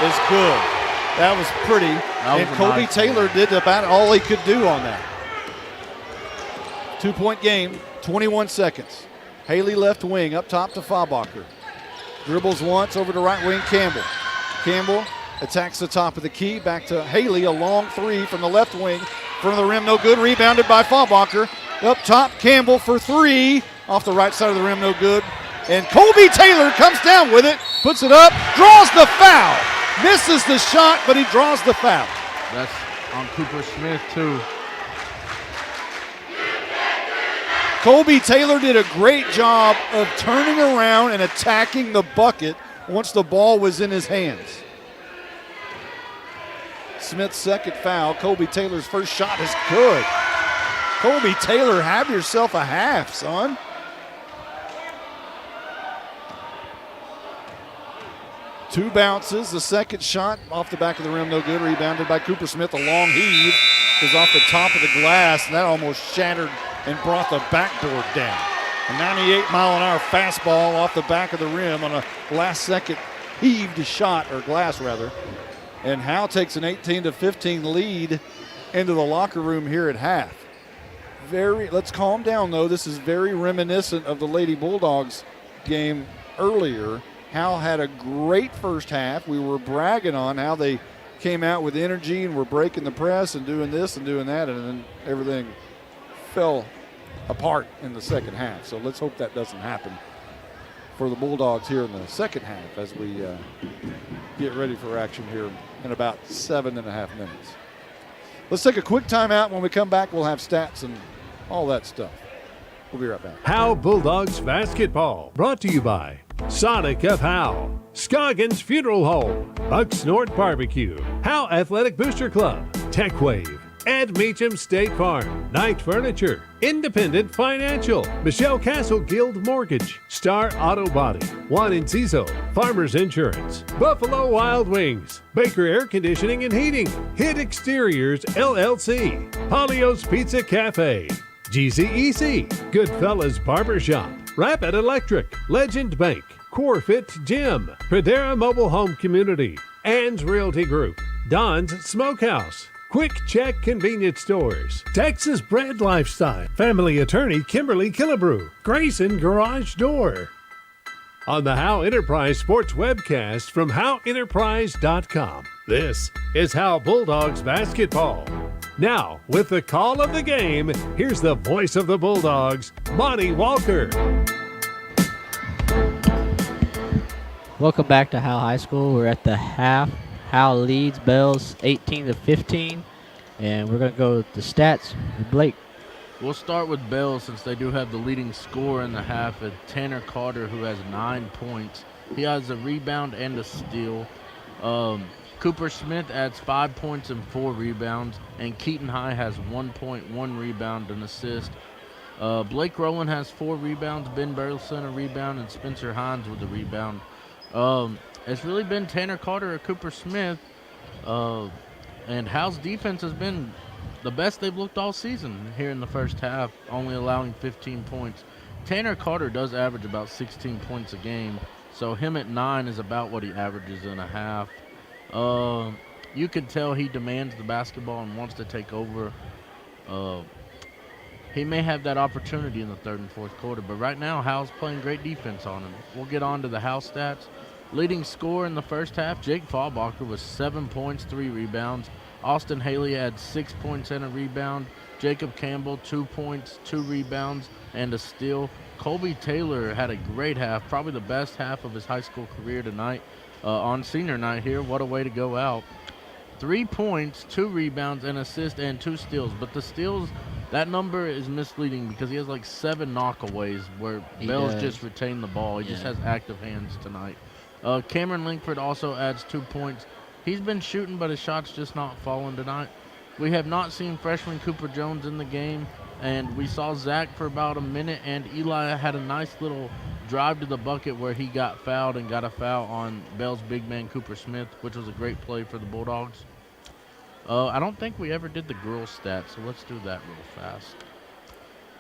is good. That was pretty. And Colby Taylor did about all he could do on that. 2-point game, 21 seconds. Haley left wing, up top to Faubacher. Dribbles once over to right wing Campbell. Campbell attacks the top of the key. Back to Haley, a long three from the left wing. Front of the rim, no good. Rebounded by Faubacher. Up top, Campbell for three. Off the right side of the rim, no good. And Colby Taylor comes down with it, puts it up, draws the foul. Misses the shot, but he draws the foul. That's on Cooper Smith, too. Colby Taylor did a great job of turning around and attacking the bucket once the ball was in his hands. Smith's second foul. Colby Taylor's first shot is good. Colby Taylor, have yourself a half, son. Two bounces. The second shot off the back of the rim, no good. Rebounded by Cooper Smith. A long heave is off the top of the glass, and that almost shattered and brought the backboard down. A 98-mile-an-hour fastball off the back of the rim on a last-second heaved shot, or glass rather. And Howe takes an 18-15 lead into the locker room here at half. Let's calm down, though. This is very reminiscent of the Lady Bulldogs game earlier. Howe had a great first half. We were bragging on how they came out with energy and were breaking the press and doing this and doing that, and then everything fell apart in the second half. So let's hope that doesn't happen for the Bulldogs here in the second half as we get ready for action here in about 7.5 minutes. Let's take a quick timeout. When we come back, we'll have stats and all that stuff. We'll be right back. Howe Bulldogs basketball, brought to you by Sonic of Howe, Scoggins Funeral Home, Buck Snort Barbecue, Howe Athletic Booster Club, TechWave, Ed Meacham State Farm, Knight Furniture, Independent Financial, Michelle Castle Guild Mortgage, Star Auto Body, Juan Enciso, Farmers Insurance, Buffalo Wild Wings, Baker Air Conditioning and Heating, Hit Exteriors LLC, Polio's Pizza Cafe, GCEC, Goodfellas Barbershop, Rapid Electric, Legend Bank, CoreFit Gym, Pradera Mobile Home Community, Ann's Realty Group, Don's Smokehouse, Quick Check Convenience Stores, Texas Bred Lifestyle, Family Attorney Kimberly Killebrew, Grayson Garage Door. On the Howe Enterprise Sports webcast from HoweEnterprise.com, this is Howe Bulldogs basketball. Now, with the call of the game, here's the voice of the Bulldogs, Monty Walker. Welcome back to Howe High School. We're at the half. Howe leads Bells 18-15, and we're going to go with the stats with Blake. We'll start with Bells since they do have the leading scorer in the half, and Tanner Carter, who has 9 points. He has a rebound and a steal. Cooper Smith adds 5 points and 4 rebounds, and Keaton High has 1 point, 1 rebound, and assist. Blake Rowland has 4 rebounds, Ben Burleson a rebound, and Spencer Hines with a rebound. It's really been Tanner Carter or Cooper Smith, and Howe's defense has been the best they've looked all season here in the first half, only allowing 15 points. Tanner Carter does average about 16 points a game, so him at 9 is about what he averages in a half. You can tell he demands the basketball and wants to take over. He may have that opportunity in the third and fourth quarter, but right now Howe's playing great defense on him. We'll get on to the Howe stats. Leading scorer in the first half, Jake Fallbacher was 7 points, 3 rebounds. Austin Haley had 6 points and a rebound. Jacob Campbell, 2 points, 2 rebounds, and a steal. Colby Taylor had a great half, probably the best half of his high school career tonight on senior night here. What a way to go out. 3 points, 2 rebounds, an assist, and 2 steals. But the steals, that number is misleading because he has like 7 knockaways where Bells just retained the ball. He just has active hands tonight. Cameron Linkford also adds 2 points. He's been shooting, but his shot's just not falling tonight. We have not seen freshman Cooper Jones in the game, and we saw Zach for about a minute, and Eli had a nice little drive to the bucket where he got fouled and got a foul on Bell's big man Cooper Smith, which was a great play for the Bulldogs. I don't think we ever did the girls' stats, so let's do that real fast.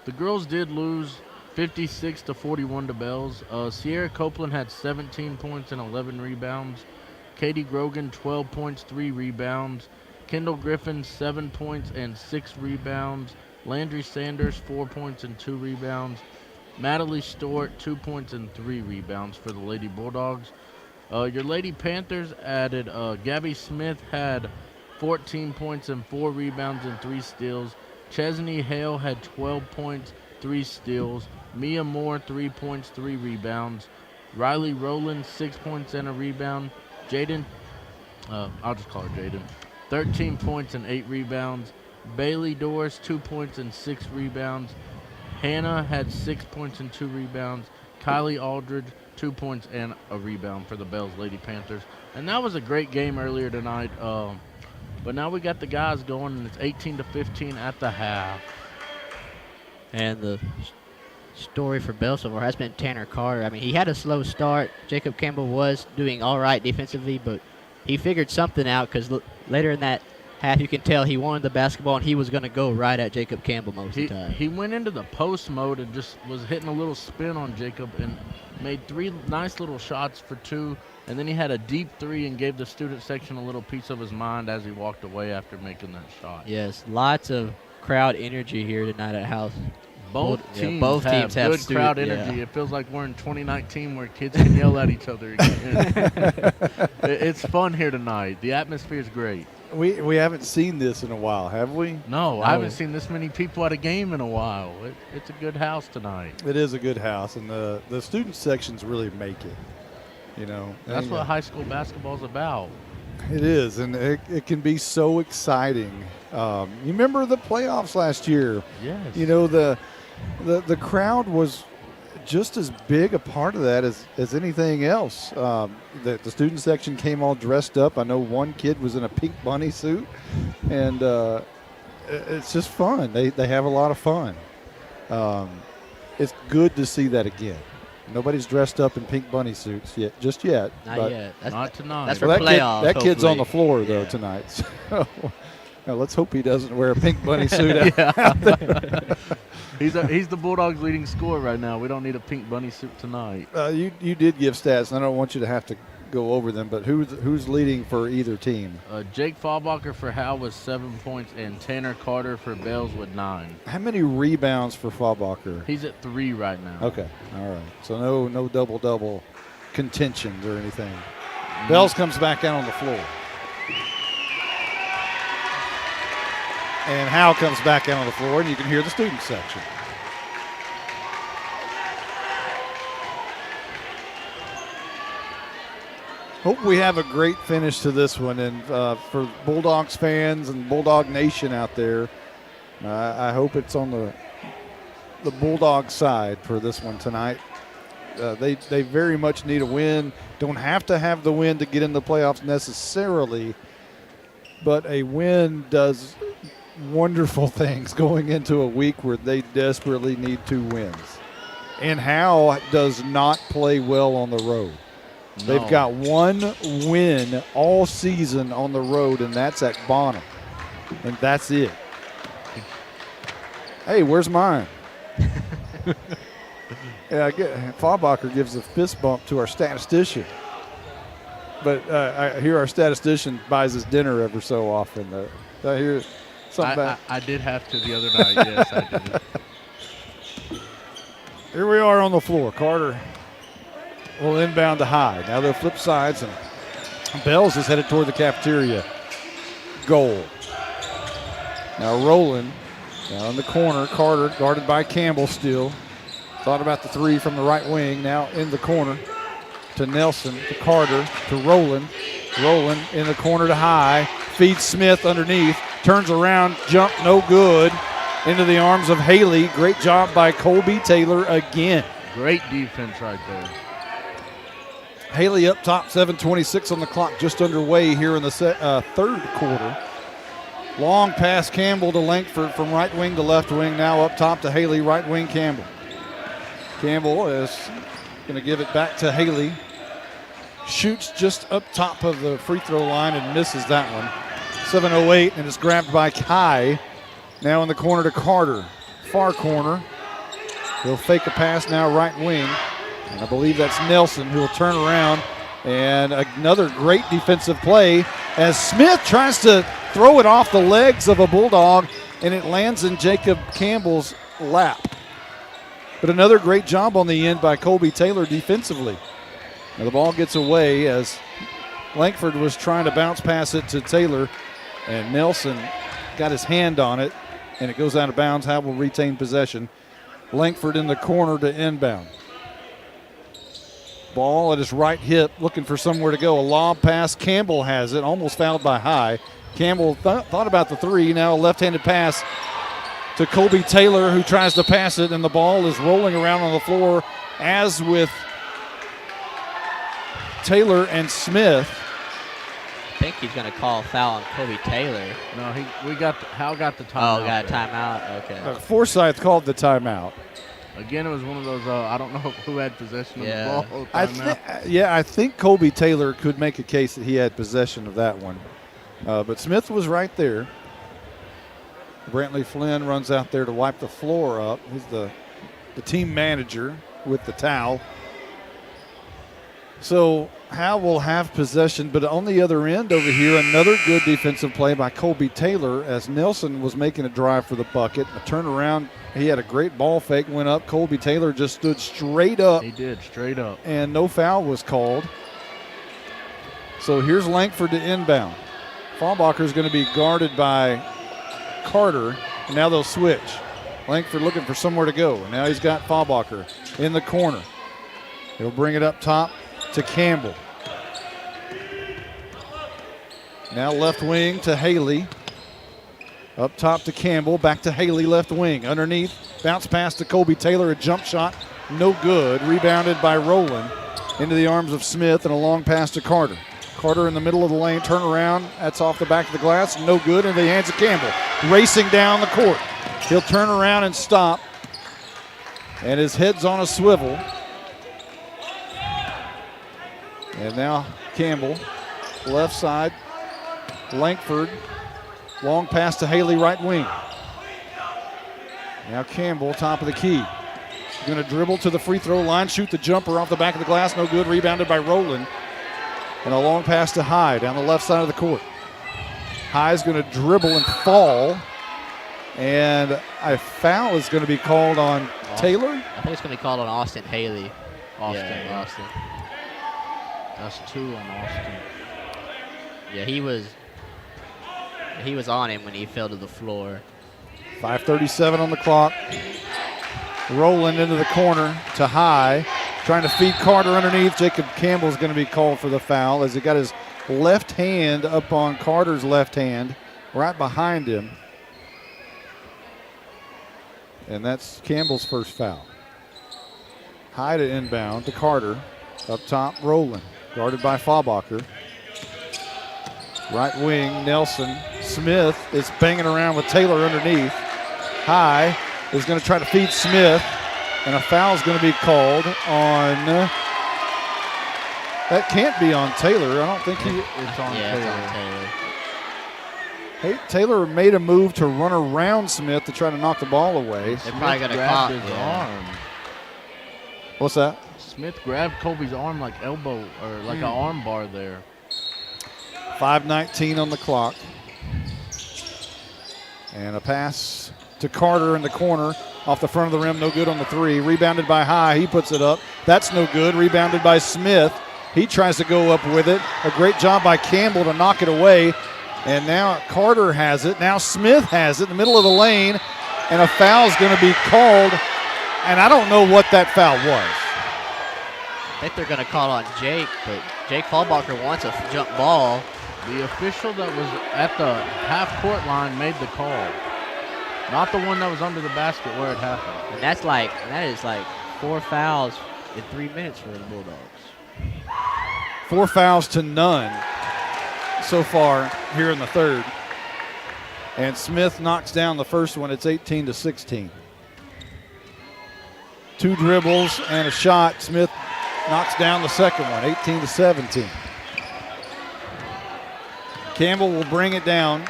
The girls did lose 56-41 to Bells. Sierra Copeland had 17 points and 11 rebounds. Katie Grogan, 12 points, 3 rebounds. Kendall Griffin, 7 points and 6 rebounds. Landry Sanders, 4 points and 2 rebounds. Madeline Stewart, 2 points and 3 rebounds for the Lady Bulldogs. Your Lady Panthers added Gabby Smith had 14 points and 4 rebounds and 3 steals. Chesney Hale had 12 points, 3 steals. Mia Moore, 3 points, 3 rebounds. Riley Rowland, 6 points and a rebound. Jaden, I'll just call her Jaden, 13 points and 8 rebounds. Bailey Doris, 2 points and 6 rebounds. Hannah had 6 points and 2 rebounds. Kylie Aldridge, 2 points and a rebound for the Bells Lady Panthers. And that was a great game earlier tonight. But now we got the guys going, and it's 18-15 at the half. And the story for Bells so far has been Tanner Carter. I mean, he had a slow start. Jacob Campbell was doing all right defensively, but he figured something out because later in that half, you can tell he wanted the basketball, and he was going to go right at Jacob Campbell most of the time. He went into the post mode and just was hitting a little spin on Jacob and made 3 nice little shots for 2, and then he had a deep 3 and gave the student section a little piece of his mind as he walked away after making that shot. Yes, lots of crowd energy here tonight at House. Both teams have good crowd energy. It feels like we're in 2019 where kids can yell at each other again. It's fun here tonight. The atmosphere is great. We haven't seen this in a while, have we? No, I haven't seen this many people at a game in a while. It's a good house tonight. It is a good house, and the student sections really make it. You know, that's what high school basketball is about. It is, and it can be so exciting. You remember the playoffs last year? Yes. You know, the crowd was just as big a part of that as anything else. The student section came all dressed up. I know one kid was in a pink bunny suit, and it's just fun. They have a lot of fun. It's good to see that again. Nobody's dressed up in pink bunny suits just yet. Not yet. Not tonight. That's for Well, playoffs. that kid's on the hopefully. floor though Yeah. tonight. So now let's hope he doesn't wear a pink bunny suit. He's the Bulldogs' leading scorer right now. We don't need a pink bunny suit tonight. You did give stats, and I don't want you to have to go over them. But who's leading for either team? Jake Fallbacher for Howe with 7 points, and Tanner Carter for Bells with 9. How many rebounds for Fallbacher? He's at 3 right now. Okay, all right. So no double contentions or anything. Bells comes back out on the floor. And Howe comes back out on the floor, and you can hear the student section. Hope we have a great finish to this one. And for Bulldogs fans and Bulldog Nation out there, I hope it's on the Bulldog side for this one tonight. They very much need a win. Don't have to have the win to get in the playoffs necessarily, but a win does wonderful things going into a week where they desperately need 2 wins. And Howe does not play well on the road. No. They've got 1 win all season on the road, and that's at Bonham. And that's it. Hey, where's mine? Yeah, Fallbacher gives a fist bump to our statistician. But I hear our statistician buys us dinner every so often. I hear something about. I did have to the other night. Yes, I did. Here we are on the floor. Carter will inbound to High. Now they'll flip sides, and Bells is headed toward the cafeteria goal. Now Rowland down in the corner. Carter guarded by Campbell still. Thought about the 3 from the right wing. Now in the corner to Nelson, to Carter, to Rowland. Rowland in the corner to High. Feeds Smith underneath. Turns around, jump no good. Into the arms of Haley. Great job by Colby Taylor again. Great defense right there. Haley up top, 7:26 on the clock, just underway here in the third quarter. Long pass Campbell to Langford from right wing to left wing. Now up top to Haley, right wing Campbell. Campbell is going to give it back to Haley. Shoots just up top of the free throw line and misses that one. 7:08, and it's grabbed by Kai. Now in the corner to Carter. Far corner. He'll fake a pass now right wing. And I believe that's Nelson who will turn around. And another great defensive play as Smith tries to throw it off the legs of a Bulldog, and it lands in Jacob Campbell's lap. But another great job on the end by Colby Taylor defensively. Now the ball gets away as Langford was trying to bounce pass it to Taylor, and Nelson got his hand on it, and it goes out of bounds. Howe will retain possession. Langford in the corner to inbound. Ball at his right hip, looking for somewhere to go. A lob pass. Campbell has it, almost fouled by High. Campbell thought about the 3. Now a left-handed pass to Colby Taylor, who tries to pass it, and the ball is rolling around on the floor, as with Taylor and Smith. I think he's going to call a foul on Kobe Taylor. No, Howe got the timeout. Oh, got a there. timeout? Okay. Forsyth called the timeout. Again, it was one of those, I don't know who had possession of the ball. I think Colby Taylor could make a case that he had possession of that one. But Smith was right there. Brantley Flynn runs out there to wipe the floor up. He's the team manager with the towel. So Howe will have possession, but on the other end over here, another good defensive play by Colby Taylor as Nelson was making a drive for the bucket. A turnaround, he had a great ball fake, went up. Colby Taylor just stood straight up. He did, straight up. And no foul was called. So here's Langford to inbound. Fallbacher is going to be guarded by Carter, and now they'll switch. Langford looking for somewhere to go. And now he's got Fallbacher in the corner. He'll bring it up top to Campbell. Now left wing to Haley. Up top to Campbell, back to Haley left wing. Underneath, bounce pass to Colby Taylor, a jump shot, no good. Rebounded by Rowland into the arms of Smith, and a long pass to Carter. Carter in the middle of the lane, turn around. That's off the back of the glass. No good into the hands of Campbell. Racing down the court. He'll turn around and stop. And his head's on a swivel. And now Campbell, left side. Langford, long pass to Haley, right wing. Now Campbell, top of the key. Going to dribble to the free throw line, shoot the jumper off the back of the glass, no good. Rebounded by Rowland. And a long pass to High down the left side of the court. High's going to dribble and fall. And a foul is going to be called on Taylor. I think it's going to be called on Austin Haley. Austin. Yeah, Austin. That's 2 on Austin. Yeah, he was on him when he fell to the floor. 5:37 on the clock. Rowland into the corner to High. Trying to feed Carter underneath. Jacob Campbell's going to be called for the foul as he got his left hand up on Carter's left hand, right behind him. And that's Campbell's first foul. High to inbound to Carter. Up top, Rowland. Guarded by Faubacher. Right wing, Nelson. Smith is banging around with Taylor underneath. High is going to try to feed Smith. And a foul is going to be called on. That can't be on Taylor. I don't think it's on Taylor. It's on Taylor. Hey, Taylor made a move to run around Smith to try to knock the ball away. They're probably going to grabbed call his arm. What's that? Smith grabbed Kobe's arm like elbow or like an arm bar there. 5:19 on the clock. And a pass to Carter in the corner. Off the front of the rim, no good on the three. Rebounded by High, he puts it up. That's no good. Rebounded by Smith. He tries to go up with it. A great job by Campbell to knock it away. And now Carter has it. Now Smith has it in the middle of the lane. And a foul's going to be called. And I don't know what that foul was. I think they're going to call on Jake, but Jake Faubacher wants a jump ball. The official that was at the half-court line made the call. Not the one that was under the basket where it happened. And that is like 4 fouls in 3 minutes for the Bulldogs. 4 fouls to none so far here in the third. And Smith knocks down the first one. It's 18-16. 2 dribbles and a shot. Smith knocks down the second one, 18-17. Campbell will bring it down.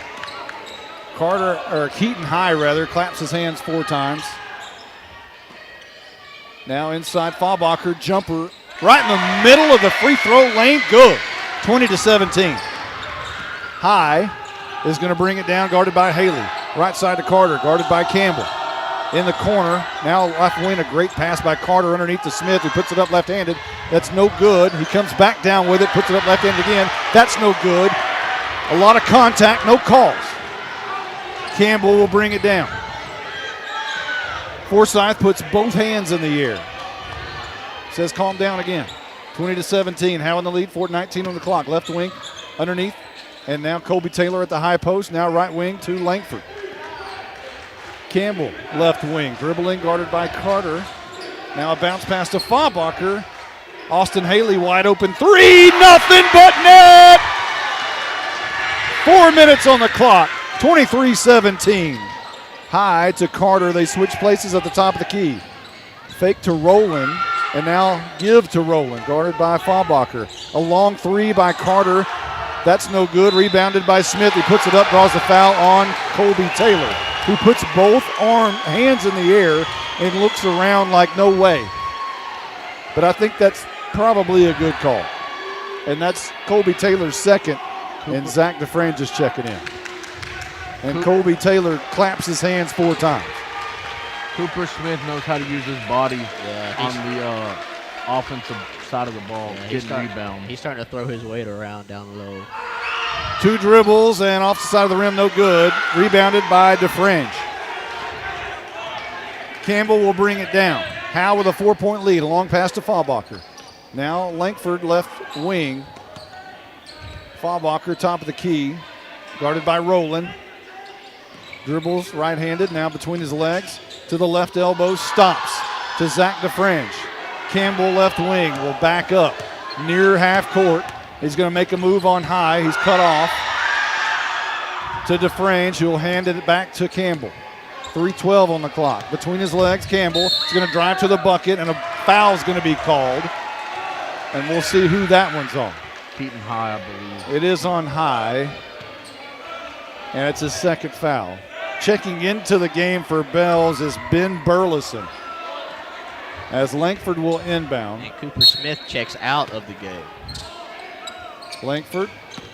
Keaton High claps his hands 4 times. Now inside Faubacher, jumper right in the middle of the free throw lane, good. 20-17. High is going to bring it down, guarded by Haley. Right side to Carter, guarded by Campbell. In the corner, now left wing, a great pass by Carter underneath to Smith, who puts it up left-handed. That's no good. He comes back down with it, puts it up left-handed again. That's no good. A lot of contact, no calls. Campbell will bring it down. Forsyth puts both hands in the air. Says calm down again. 20-17, Howe in the lead, 4:19 on the clock. Left wing underneath. And now Kobe Taylor at the high post. Now right wing to Langford. Campbell, left wing, dribbling, guarded by Carter. Now a bounce pass to Faubacher. Austin Haley wide open three, nothing but net! 4 minutes on the clock, 23-17. High to Carter, they switch places at the top of the key. Fake to Rowland, and now give to Rowland, guarded by Faubacher. A long three by Carter, that's no good, rebounded by Smith. He puts it up, draws the foul on Colby Taylor, who puts both hands in the air and looks around like no way. But I think that's probably a good call. And that's Colby Taylor's second, and Zach Dufresne just checking in. And Colby Taylor claps his hands 4 times. Cooper Smith knows how to use his body on the offensive side of the ball, getting rebounds. He's starting to throw his weight around down low. 2 dribbles and off the side of the rim, no good. Rebounded by Dufresne. Campbell will bring it down. Howe with a 4-point lead, a long pass to Faubacher. Now Langford left wing. Faubacher top of the key, guarded by Rowland. Dribbles right-handed, now between his legs. To the left elbow, stops to Zach Dufresne. Campbell left wing will back up near half court. He's going to make a move on high. He's cut off to DeFrange, who will hand it back to Campbell. 3:12 on the clock. Between his legs, Campbell is going to drive to the bucket, and a foul's going to be called. And we'll see who that one's on. Keaton High, I believe. It is on High, and it's his second foul. Checking into the game for Bells is Ben Burleson, as Langford will inbound. And Cooper Smith checks out of the game. Langford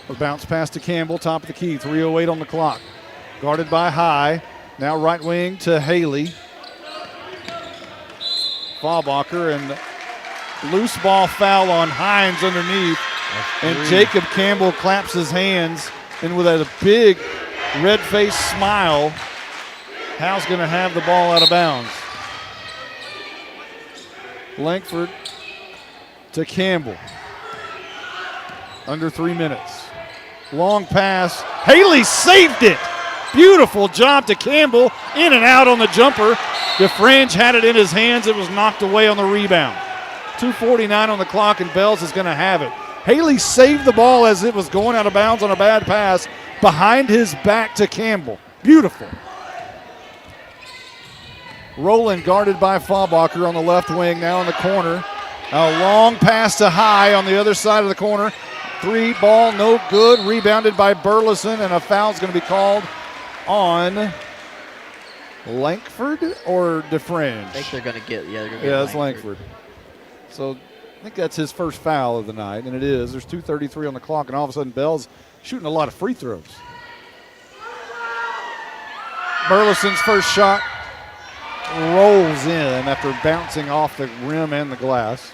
will bounce pass to Campbell, top of the key, 3:08 on the clock. Guarded by High. Now right wing to Haley. Fallbacher, and loose ball foul on Hines underneath. And Jacob Campbell claps his hands, and with a big red-faced smile, Howe's going to have the ball out of bounds. Langford to Campbell. Under 3 minutes. Long pass. Haley saved it. Beautiful job to Campbell. In and out on the jumper. DeFrange had it in his hands. It was knocked away on the rebound. 2:49 on the clock, and Bells is going to have it. Haley saved the ball as it was going out of bounds on a bad pass behind his back to Campbell. Beautiful. Rowland guarded by Fallbacher on the left wing, now in the corner. A long pass to High on the other side of the corner. 3 ball, no good. Rebounded by Burleson, and a foul's going to be called on Langford or DeFrange? I think they're going to get, it's Langford. So I think that's his first foul of the night, and it is. There's 2:33 on the clock, and all of a sudden Bell's shooting a lot of free throws. Burleson's first shot rolls in after bouncing off the rim and the glass.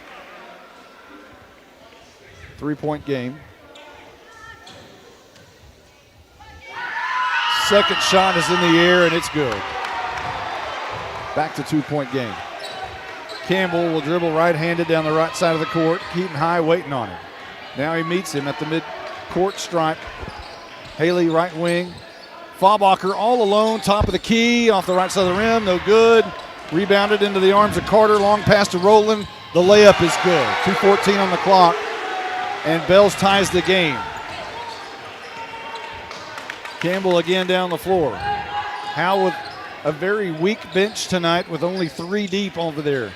3-point game. Second shot is in the air, and it's good. Back to 2-point game. Campbell will dribble right-handed down the right side of the court. Keaton High waiting on him. Now he meets him at the mid-court stripe. Haley right wing. Fallbacher all alone, top of the key, off the right side of the rim, no good. Rebounded into the arms of Carter, long pass to Rowland. The layup is good. 2:14 on the clock, and Bells ties the game. Campbell again down the floor. Howe with a very weak bench tonight with only 3 deep over there,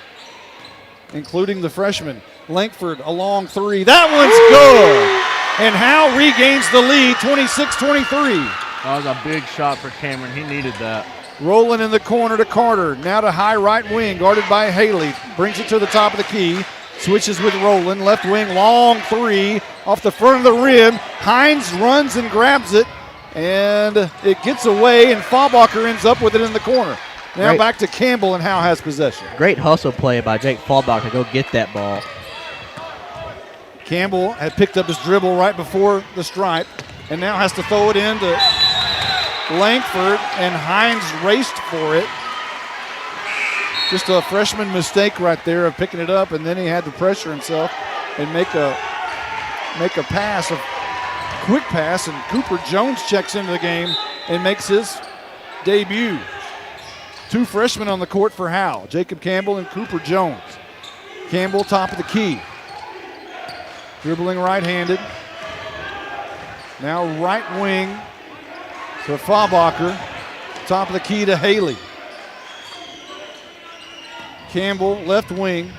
including the freshman. Langford, a long 3. That one's good. And Howe regains the lead, 26-23. That was a big shot for Cameron. He needed that. Rowland in the corner to Carter. Now to High right wing, guarded by Haley. Brings it to the top of the key. Switches with Rowland. Left wing, long 3 off the front of the rim. Hines runs and grabs it, and it gets away, and Fallbacher ends up with it in the corner. Now back to Campbell, and Howe has possession. Great hustle play by Jake Fallbacher to go get that ball. Campbell had picked up his dribble right before the stripe, and now has to throw it in to Langford, and Hines raced for it. Just a freshman mistake right there of picking it up, and then he had to pressure himself and make a pass, a quick pass, and Cooper Jones checks into the game and makes his debut. 2 freshmen on the court for Howe, Jacob Campbell and Cooper Jones. Campbell top of the key. Dribbling right-handed. Now right wing to Fallbacher. Top of the key to Haley. Campbell, left wing.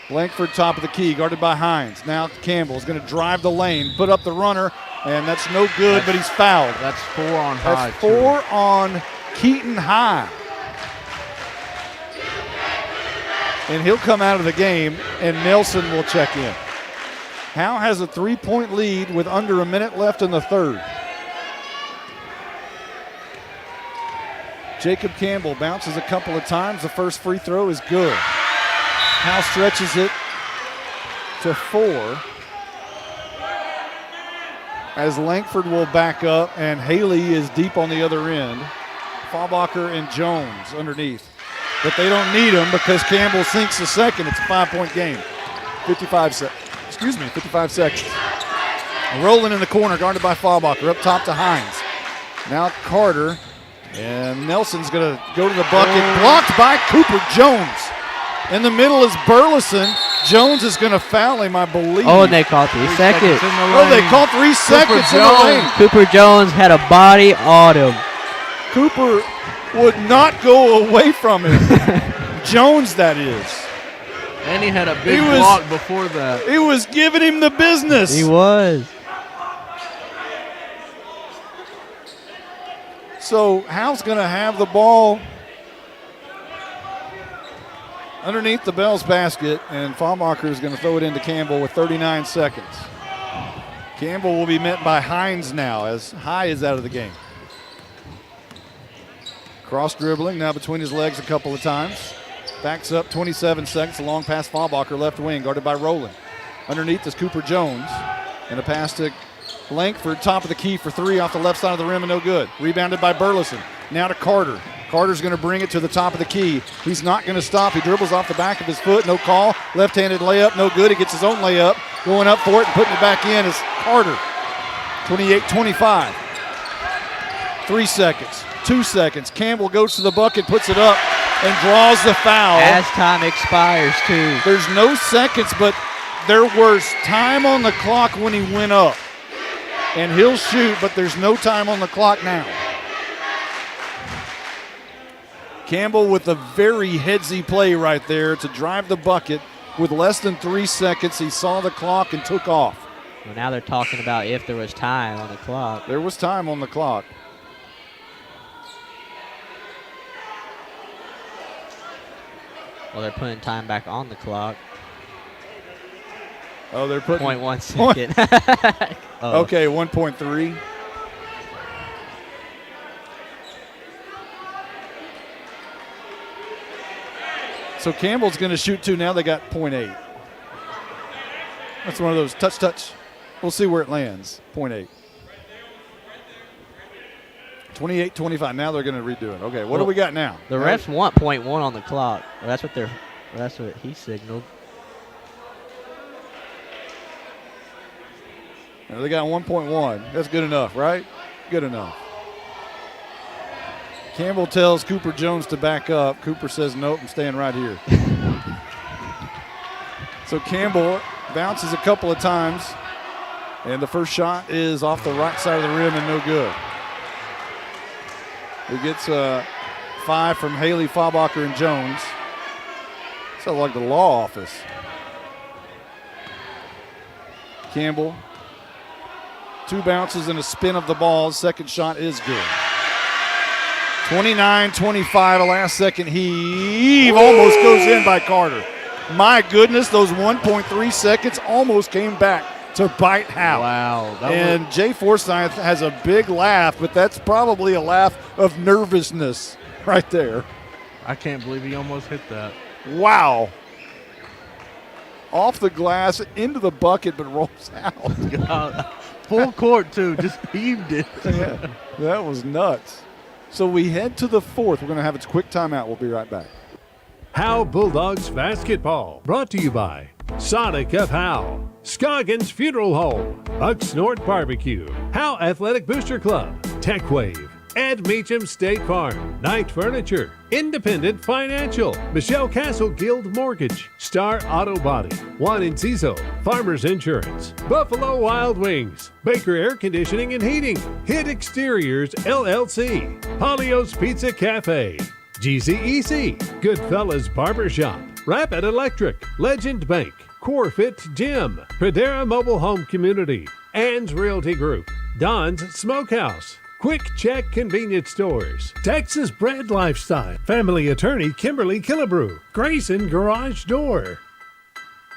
Langford, top of the key, guarded by Hines. Now Campbell is going to drive the lane, put up the runner, and that's no good, but he's fouled. That's 4 on High. That's 4 on Keaton High. And he'll come out of the game, and Nelson will check in. Howe has a 3-point lead with under a minute left in the third. Jacob Campbell bounces a couple of times. The first free throw is good. Howe stretches it to 4. As Langford will back up, and Haley is deep on the other end. Fallbacher and Jones underneath. But they don't need him because Campbell sinks the second. It's a 5-point game. 55 seconds. Rowland in the corner, guarded by Fallbacher. Up top to Hines. Now Carter. And Nelson's going to go to the bucket. Blocked by Cooper Jones. In the middle is Burleson. Jones is going to foul him, I believe. Oh, and they called 3 seconds. Oh, they called 3 seconds in the lane. Cooper Jones had a body on him. Cooper would not go away from him. Jones, that is. And he had a big block before that. He was giving him the business. He was. So Howe's going to have the ball underneath the Bells basket, and Faulmacher is going to throw it into Campbell with 39 seconds. Campbell will be met by Hines now as High is out of the game. Cross dribbling now between his legs a couple of times. Backs up 27 seconds. A long pass Faulmacher left wing guarded by Rowland. Underneath is Cooper Jones. And a pass to Langford, top of the key for 3 off the left side of the rim and no good. Rebounded by Burleson. Now to Carter. Carter's going to bring it to the top of the key. He's not going to stop. He dribbles off the back of his foot. No call. Left-handed layup. No good. He gets his own layup. Going up for it and putting it back in is Carter. 28-25. 3 seconds. 2 seconds. Campbell goes to the bucket, puts it up, and draws the foul. As time expires, too. There's no seconds, but there was time on the clock when he went up. And he'll shoot, but there's no time on the clock now. Campbell with a very headsy play right there to drive the bucket with less than 3 seconds. He saw the clock and took off. Well, now they're talking about if there was time on the clock. There was time on the clock. Well, they're putting time back on the clock. Oh, they're putting 0.1 second. Oh. Okay, 1.3. So Campbell's going to shoot 2. Now they got 0.8. That's one of those touch. We'll see where it lands. 0.8. 28-25. Now they're going to redo it. Okay, what do we got now? The refs want 0.1 on the clock. That's what he signaled. Now they got 1.1. That's good enough, right? Good enough. Campbell tells Cooper Jones to back up. Cooper says, nope, I'm staying right here. So Campbell bounces a couple of times, and the first shot is off the right side of the rim and no good. He gets 5 from Haley, Faulmacher, and Jones. Sounds like the law office. Campbell, 2 bounces and a spin of the ball. Second shot is good. 29-25, a last-second heave. Almost goes in by Carter. My goodness, those 1.3 seconds almost came back to bite Howe. Wow. And Jay Forsyth has a big laugh, but that's probably a laugh of nervousness right there. I can't believe he almost hit that. Wow. Off the glass, into the bucket, but rolls out. God. Full court, too. Just heaved it. Yeah, that was nuts. So we head to the fourth. We're going to have a quick timeout. We'll be right back. Howe Bulldogs basketball, brought to you by Sonic of Howe, Scoggins Funeral Home, Bucksnort Barbecue, Howe Athletic Booster Club, TechWave, Ed Meacham State Farm, Knight Furniture, Independent Financial, Michelle Castle Guild Mortgage, Star Auto Body, Juan Enciso, Farmers Insurance, Buffalo Wild Wings, Baker Air Conditioning and Heating, Hit Exteriors LLC, Polio's Pizza Cafe, GCEC, Goodfellas Barbershop, Rapid Electric, Legend Bank, Corefit Gym, Pradera Mobile Home Community, Ann's Realty Group, Don's Smokehouse, Quick Check Convenience Stores, Texas Bred Lifestyle, Family Attorney Kimberly Killebrew, Grayson Garage Door.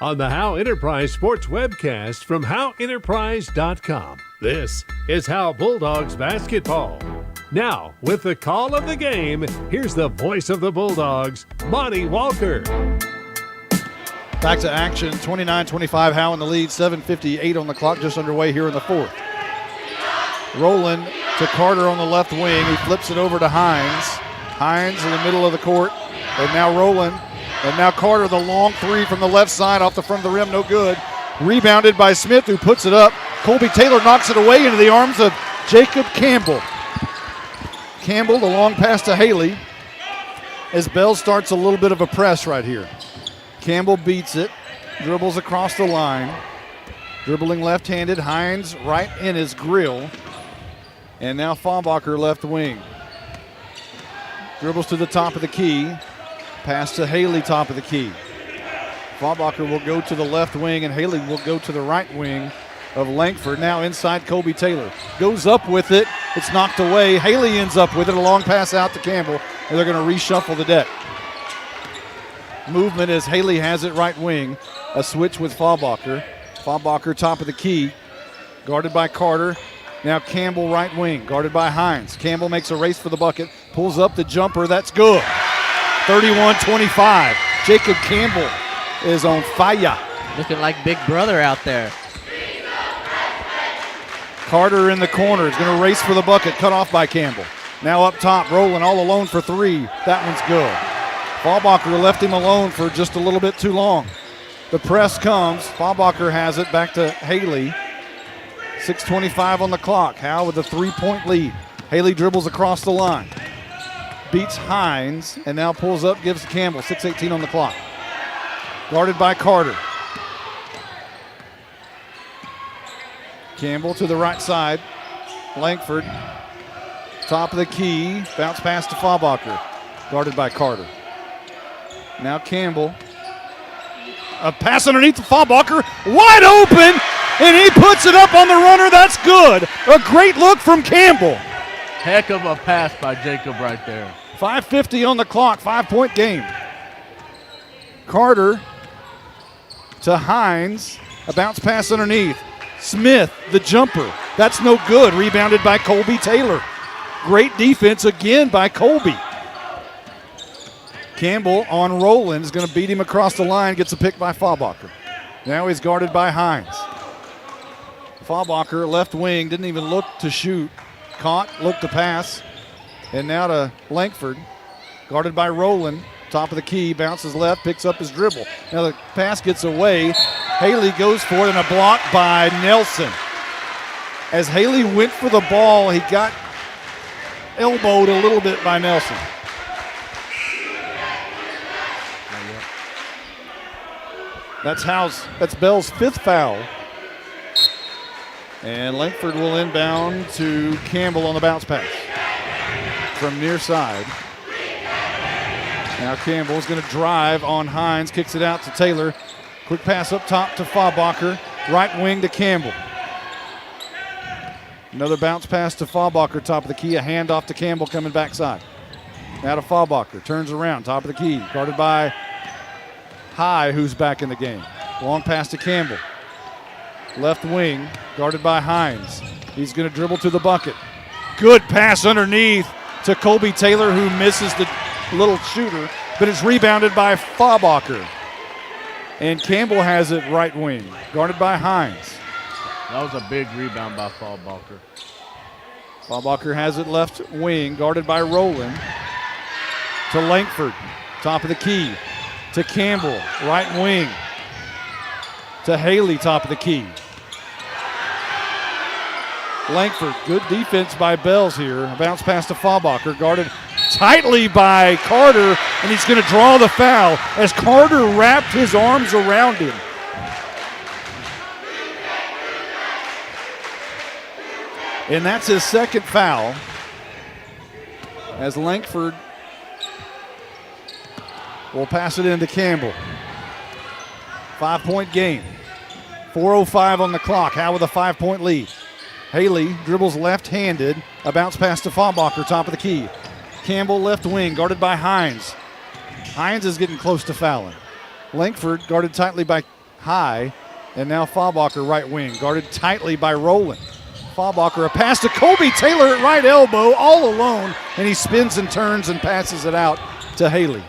On the Howe Enterprise Sports webcast from HoweEnterprise.com, this is Howe Bulldogs basketball. Now, with the call of the game, here's the voice of the Bulldogs, Monty Walker. Back to action, 29-25, Howe in the lead, 7:58 on the clock, just underway here in the fourth. Rowland to Carter on the left wing. He flips it over to Hines. Hines in the middle of the court. And now Rowland. And now Carter, the long 3 from the left side off the front of the rim, no good. Rebounded by Smith, who puts it up. Colby Taylor knocks it away into the arms of Jacob Campbell. Campbell, the long pass to Haley. As Bell starts a little bit of a press right here. Campbell beats it. dribbles across the line. Dribbling left-handed, Hines right in his grill. And now Fahlbacher left wing. Dribbles to the top of the key. Pass to Haley, top of the key. Fahlbacher will go to the left wing, and Haley will go to the right wing of Langford. Now inside Colby Taylor. Goes up with it. It's knocked away. Haley ends up with it. A long pass out to Campbell, and they're going to reshuffle the deck. Movement as Haley has it right wing. A switch with Fahlbacher. Fahlbacher top of the key. Guarded by Carter. Now Campbell right wing. Guarded by Hines. Campbell makes a race for the bucket. Pulls up the jumper. That's good. 31-25. Jacob Campbell is on fire. Looking like Big Brother out there. Carter in the corner is going to race for the bucket. Cut off by Campbell. Now up top, Rowland all alone for three. That one's good. Fahlbacher left him alone for just a little bit too long. The press comes. Fahlbacher has it back to Haley. 6:25 on the clock. Howe with a 3-point lead. Haley dribbles across the line. Beats Hines and now pulls up, gives to Campbell. 6:18 on the clock. Guarded by Carter. Campbell to the right side. Langford. Top of the key. Bounce pass to Fahlbacher. Guarded by Carter. Now Campbell. A pass underneath to Fahlbacher. Wide open. And he puts it up on the runner. That's good. A great look from Campbell. Heck of a pass by Jacob right there. 5:50 on the clock. 5-point game. Carter to Hines. A bounce pass underneath. Smith, the jumper. That's no good. Rebounded by Colby Taylor. Great defense again by Colby. Campbell on Rowland is going to beat him across the line. Gets a pick by Fahlbacher. Now he's guarded by Hines. Fahlbacher, left wing, didn't even look to shoot. Caught, looked to pass. And now to Langford. Guarded by Rowland. Top of the key, bounces left, picks up his dribble. Now the pass gets away. Haley goes for it, and a block by Nelson. As Haley went for the ball, he got elbowed a little bit by Nelson. That's Bell's 5th foul. And Langford will inbound to Campbell on the bounce pass from near side. Now Campbell's going to drive on Hines, kicks it out to Taylor. Quick pass up top to Fahlbacher. Right wing to Campbell. Another bounce pass to Fahlbacher, top of the key. A handoff to Campbell coming backside. Now to Fahlbacher, turns around, top of the key. Guarded by Howe, who's back in the game. Long pass to Campbell. Left wing, guarded by Hines. He's going to dribble to the bucket. Good pass underneath to Colby Taylor, who misses the little shooter, but it's rebounded by Fahlbacher. And Campbell has it right wing, guarded by Hines. That was a big rebound by Fahlbacher. Fahlbacher has it left wing, guarded by Rowland. To Langford, top of the key. To Campbell, right wing. To Haley, top of the key. Langford, good defense by Bells here. A bounce pass to Fahlbacher, guarded tightly by Carter, and he's going to draw the foul as Carter wrapped his arms around him. And that's his 2nd foul as Langford will pass it into Campbell. 5-point game. 4:05 on the clock. Howe with a 5-point lead. Haley dribbles left-handed. A bounce pass to Fahlbacher, top of the key. Campbell left wing, guarded by Hines. Hines is getting close to fouling. Langford guarded tightly by Howe. And now Fahlbacher right wing, guarded tightly by Rowland. Fahlbacher, a pass to Colby Taylor at right elbow, all alone. And he spins and turns and passes it out to Haley.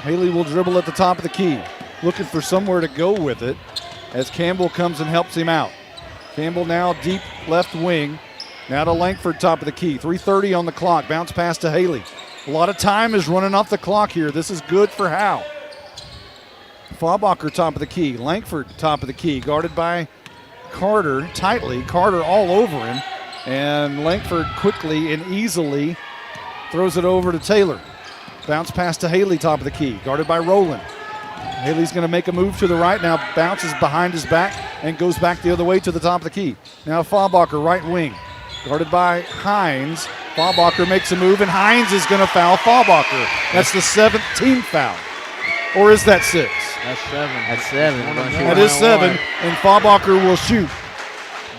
Haley will dribble at the top of the key, looking for somewhere to go with it as Campbell comes and helps him out. Campbell now deep left wing. Now to Langford, top of the key. 3:30 on the clock. Bounce pass to Haley. A lot of time is running off the clock here. This is good for Howe. Fahlbacher, top of the key. Langford, top of the key. Guarded by Carter tightly. Carter all over him. And Langford quickly and easily throws it over to Taylor. Bounce pass to Haley, top of the key. Guarded by Rowland. Haley's going to make a move to the right now, bounces behind his back and goes back the other way to the top of the key. Now Faubacher, right wing, guarded by Hines. Faubacher makes a move, and Hines is going to foul Faubacher. That's the 17th foul. Or is that 6? That's 7. That's 7. That is 7, and Faubacher will shoot.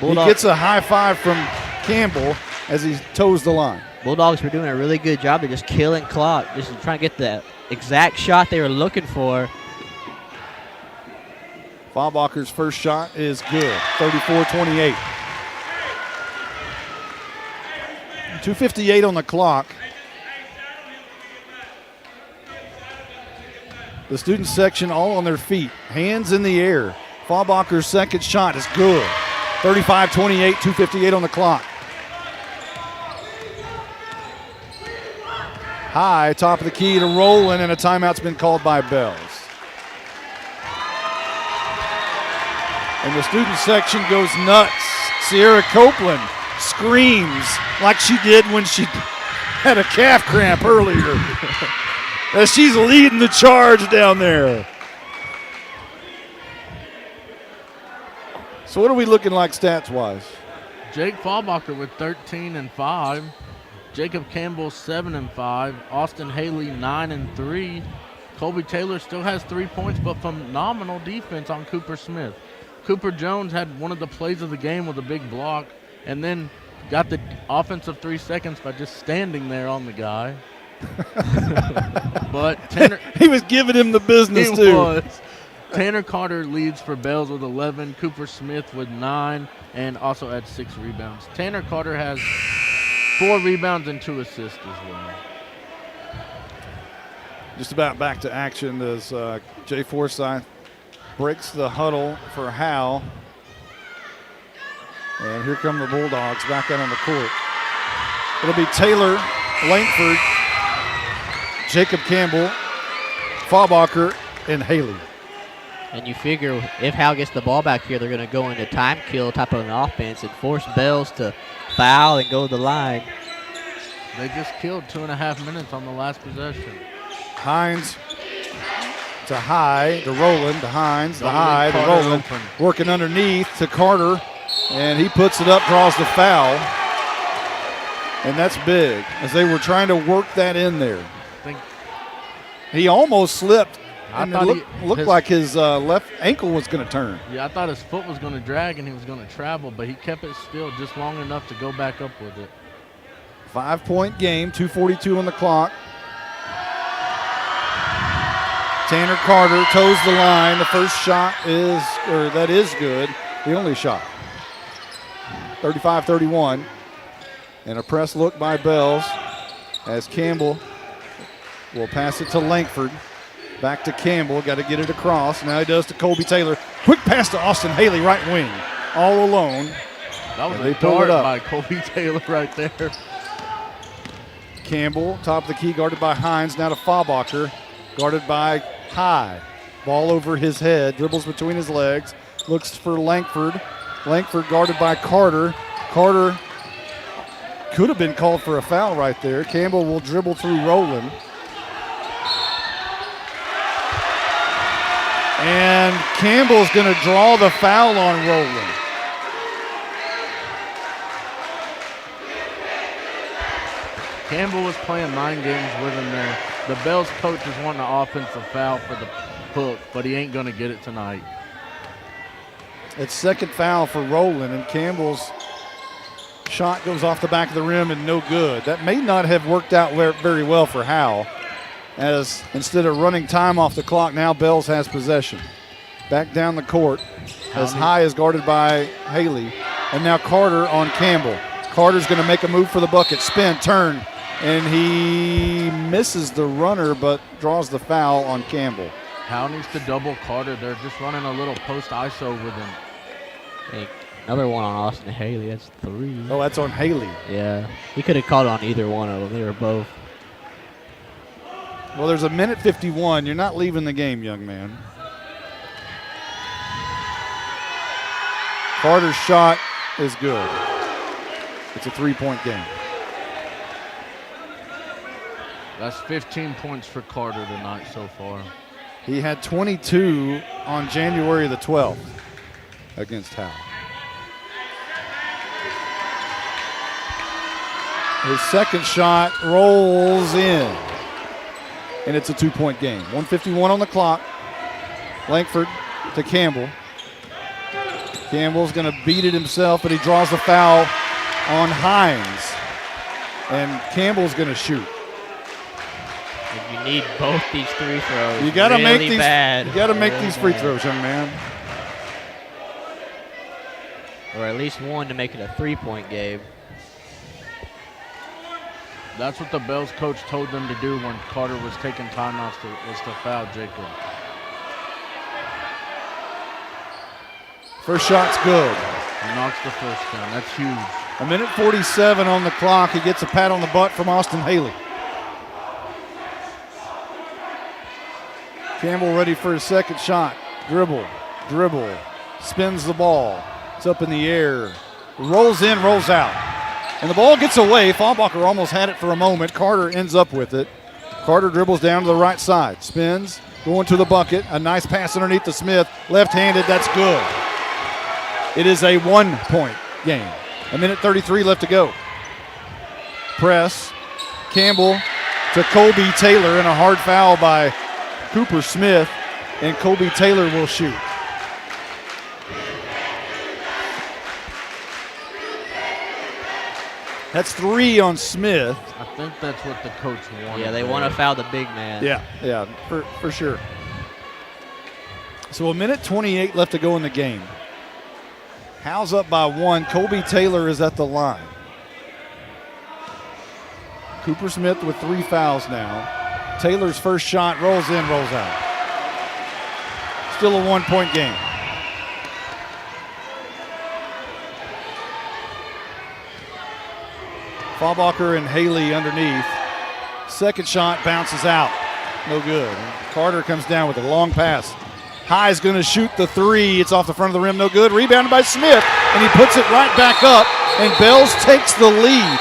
Bulldog- He gets a high five from Campbell as he toes the line. Bulldogs were doing a really good job. They're just killing clock, just trying to get the exact shot they were looking for. Faubacher's first shot is good, 34-28. 2:58 on the clock. The student section all on their feet, hands in the air. Faubacher's second shot is good, 35-28, 2:58 on the clock. High, top of the key to Rowland, and a timeout's been called by Bells. And the student section goes nuts. Sierra Copeland screams like she did when she had a calf cramp earlier. As she's leading the charge down there. So what are we looking like stats-wise? Jake Faubacher with 13 and 5. Jacob Campbell 7 and 5. Austin Haley 9 and 3. Colby Taylor still has 3 points, but phenomenal defense on Cooper Smith. Cooper Jones had one of the plays of the game with a big block, and then got the offensive 3 seconds by just standing there on the guy. But Tanner, he was giving him the business he too. was. Tanner Carter leads for Bells with 11. Cooper Smith with 9, and also had 6 rebounds. Tanner Carter has 4 rebounds and 2 assists as well. Just about back to action as Jay Forsyth breaks the huddle for Howe. And here come the Bulldogs back out on the court. It'll be Taylor, Langford, Jacob Campbell, Faubacher, and Haley. And you figure if Howe gets the ball back here, they're going to go into time kill type of an offense and force Bells to foul and go to the line. They just killed 2.5 minutes on the last possession. Hines to High, to Rowland, to Hines, to Don't High, leave to Carter Rowland. open. Working underneath to Carter, and he puts it up, draws the foul. And that's big, as they were trying to work that in there. Think He almost slipped, I and it thought looked like his left ankle was going to turn. Yeah, I thought his foot was going to drag and he was going to travel, but he kept it still just long enough to go back up with it. 5-point game, 2:42 on the clock. Tanner Carter toes the line. The first shot is good. The only shot. 35-31. And a press look by Bells as Campbell will pass it to Langford. Back to Campbell. Got to get it across. Now he does to Colby Taylor. Quick pass to Austin Haley, right wing. All alone. That was And a they pulled dart it up. by Colby Taylor right there. Campbell, top of the key, guarded by Hines. Now to Faubacher, guarded by High. Ball over his head, dribbles between his legs, looks for Langford. Langford guarded by Carter. Carter could have been called for a foul right there. Campbell will dribble through Rowland. And Campbell's going to draw the foul on Rowland. Campbell was playing mind games with him there. The Bells coach is wanting an offensive foul for the hook, but he ain't going to get it tonight. It's second foul for Rowland, and Campbell's shot goes off the back of the rim and no good. That may not have worked out very well for Howe, as instead of running time off the clock, now Bells has possession. Back down the court as High is guarded by Haley, and now Carter on Campbell. Carter's going to make a move for the bucket, spin, turn, and he misses the runner but draws the foul on Campbell. Howe needs to double Carter. They're just running a little post ISO with him. Hey, another one on Austin Haley. That's 3. Oh, that's on Haley. Yeah, he could have called on either one of them. They were both. Well, there's a minute 51. You're not leaving the game, young man. Carter's shot is good. It's a 3-point game. That's 15 points for Carter tonight so far. He had 22 on January the 12th against Howe. His second shot rolls in, and it's a 2-point game. 1:51 on the clock. Langford to Campbell. Campbell's going to beat it himself, but he draws the foul on Hines. And Campbell's going to shoot. And you need both these free throws. You got to really make these. bad. You got to make Really these free bad. throws, young man. Or at least one to make it a 3-point game. That's what the Bells coach told them to do when Carter was taking timeouts, was to foul Jacob. First shot's good. He knocks the first down. That's huge. 1:47 on the clock. He gets a pat on the butt from Austin Haley. Campbell ready for his second shot. Dribble, spins the ball. It's up in the air. Rolls in, rolls out. And the ball gets away. Fahlbacher almost had it for a moment. Carter ends up with it. Carter dribbles down to the right side. Spins, going to the bucket. A nice pass underneath to Smith. Left-handed, that's good. It is a 1-point game. 1:33 left to go. Press. Campbell to Colby Taylor, and a hard foul by Cooper Smith, and Colby Taylor will shoot. That's 3 on Smith. I think that's what the coach wanted. Yeah, they want to foul the big man. Yeah, for sure. So 1:28 left to go in the game. Howe's up by 1. Colby Taylor is at the line. Cooper Smith with 3 fouls now. Taylor's first shot rolls in, rolls out. Still a 1-point game. Fahlbacher and Haley underneath. Second shot bounces out. No good. Carter comes down with a long pass. High's going to shoot the 3. It's off the front of the rim. No good. Rebounded by Smith. And he puts it right back up. And Bells takes the lead.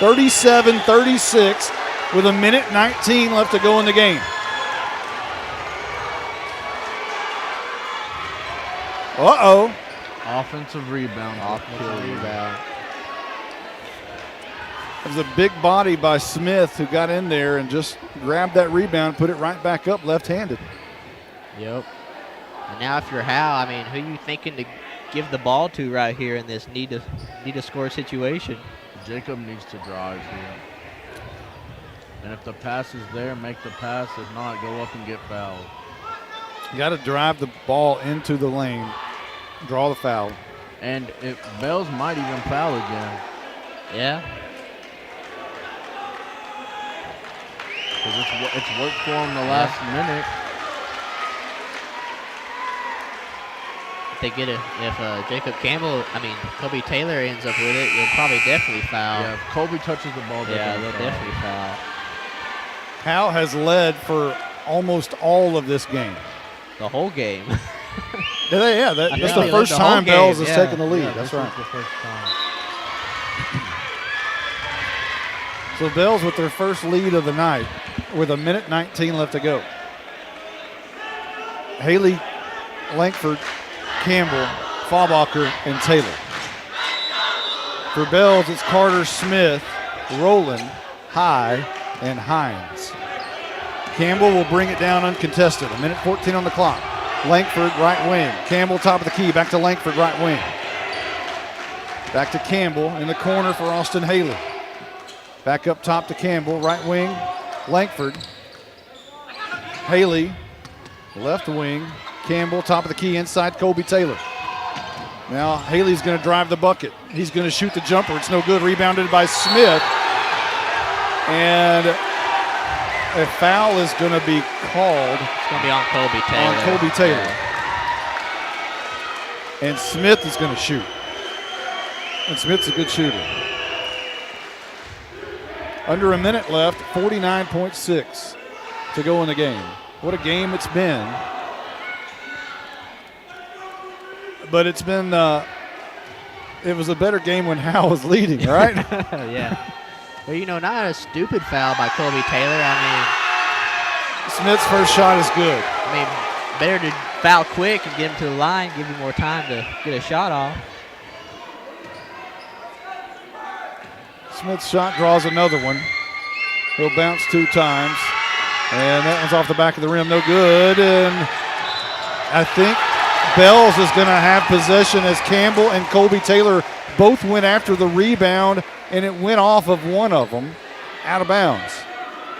37-36 with 1:19 left to go in the game. Uh-oh. Offensive rebound. It was a big body by Smith who got in there and just grabbed that rebound, put it right back up left-handed. Yep. And now if you're Howe, I mean, who you thinking to give the ball to right here in this need to score situation? Jacob needs to drive here. And if the pass is there, make the pass. If not, go up and get fouled. You got to drive the ball into the lane, draw the foul. And Bells might even foul again. Yeah. Because it's worked for him the last minute. If Jacob Campbell, Colby Taylor ends up with it, you'll probably definitely foul. Yeah, if Colby touches the ball, they'll definitely foul. Howe has led for almost all of this game. The whole game. That's the first time Bells has taken the lead. Yeah, that's this right. is the first time. So Bells with their first lead of the night with 1:19 left to go. Haley, Langford, Campbell, Fahlbacher, and Taylor. For Bells, it's Carter, Smith, Rowland, High, and Hines. Campbell will bring it down uncontested. 1:14 on the clock. Langford, right wing. Campbell, top of the key. Back to Langford, right wing. Back to Campbell in the corner for Austin Haley. Back up top to Campbell, right wing. Langford. Haley, left wing. Campbell, top of the key, inside Colby Taylor. Now Haley's going to drive the bucket. He's going to shoot the jumper. It's no good. Rebounded by Smith. And a foul is going to be called. It's going to be on Colby Taylor. On Colby Taylor. Yeah. And Smith is going to shoot. And Smith's a good shooter. Under a minute left, 49.6 to go in the game. What a game it's been. But it's been, it was a better game when Howe was leading, right? Yeah. Well, not a stupid foul by Colby Taylor. Smith's first shot is good. I mean, better to foul quick and get him to the line, give him more time to get a shot off. Smith's shot draws another one. He'll bounce 2 times. And that one's off the back of the rim, no good. And I think Bells is going to have possession as Campbell and Colby Taylor both went after the rebound, and it went off of one of them out of bounds.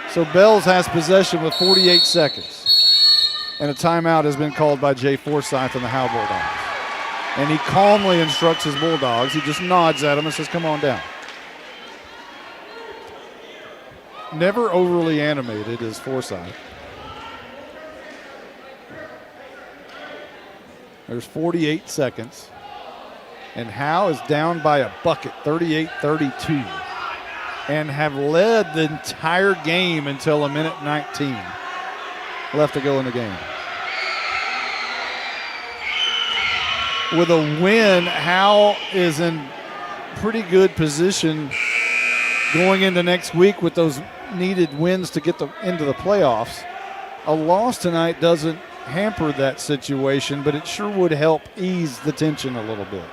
So Bells has possession with 48 seconds. And a timeout has been called by Jay Forsyth and the Howe Bulldogs. And he calmly instructs his Bulldogs. He just nods at them and says, come on down. Never overly animated is Forsyth. There's 48 seconds. And Howe is down by a bucket, 38-32. And have led the entire game until a minute 19 left to go in the game. With a win, Howe is in pretty good position going into next week with those needed wins to get into the playoffs. A loss tonight doesn't hamper that situation, but it sure would help ease the tension a little bit.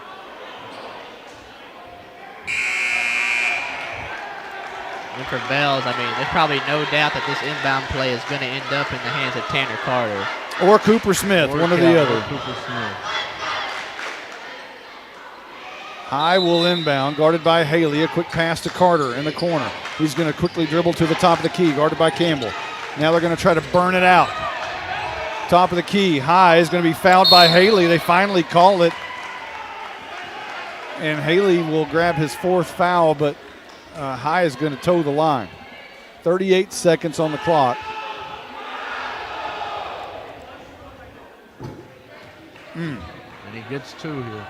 And for Bells, I mean, there's probably no doubt that this inbound play is going to end up in the hands of Tanner Carter. Or Cooper Smith, one or the other. Cooper Smith. High will inbound, guarded by Haley. A quick pass to Carter in the corner. He's going to quickly dribble to the top of the key, guarded by Campbell. Now they're going to try to burn it out. Top of the key. High is going to be fouled by Haley. They finally call it. And Haley will grab his 4th foul, but High is going to toe the line. 38 seconds on the clock. And he gets 2 here.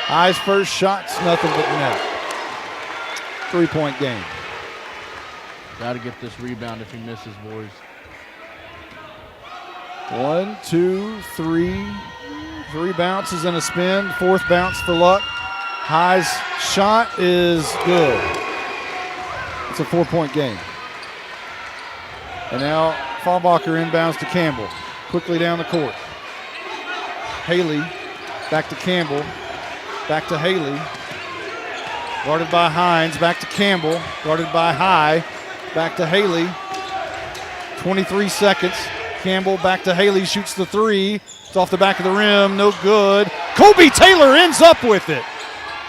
High's first shot's nothing but net. 3-point game. Got to get this rebound if he misses, boys. 1, 2, 3. 3 bounces and a spin. 4th bounce for Luck. High's shot is good. It's a 4-point game. And now Fallbacher inbounds to Campbell. Quickly down the court. Haley back to Campbell. Back to Haley. Guarded by Hines. Back to Campbell. Guarded by High. Back to Haley. 23 seconds. Campbell back to Haley. Shoots the 3. It's off the back of the rim. No good. Colby Taylor ends up with it.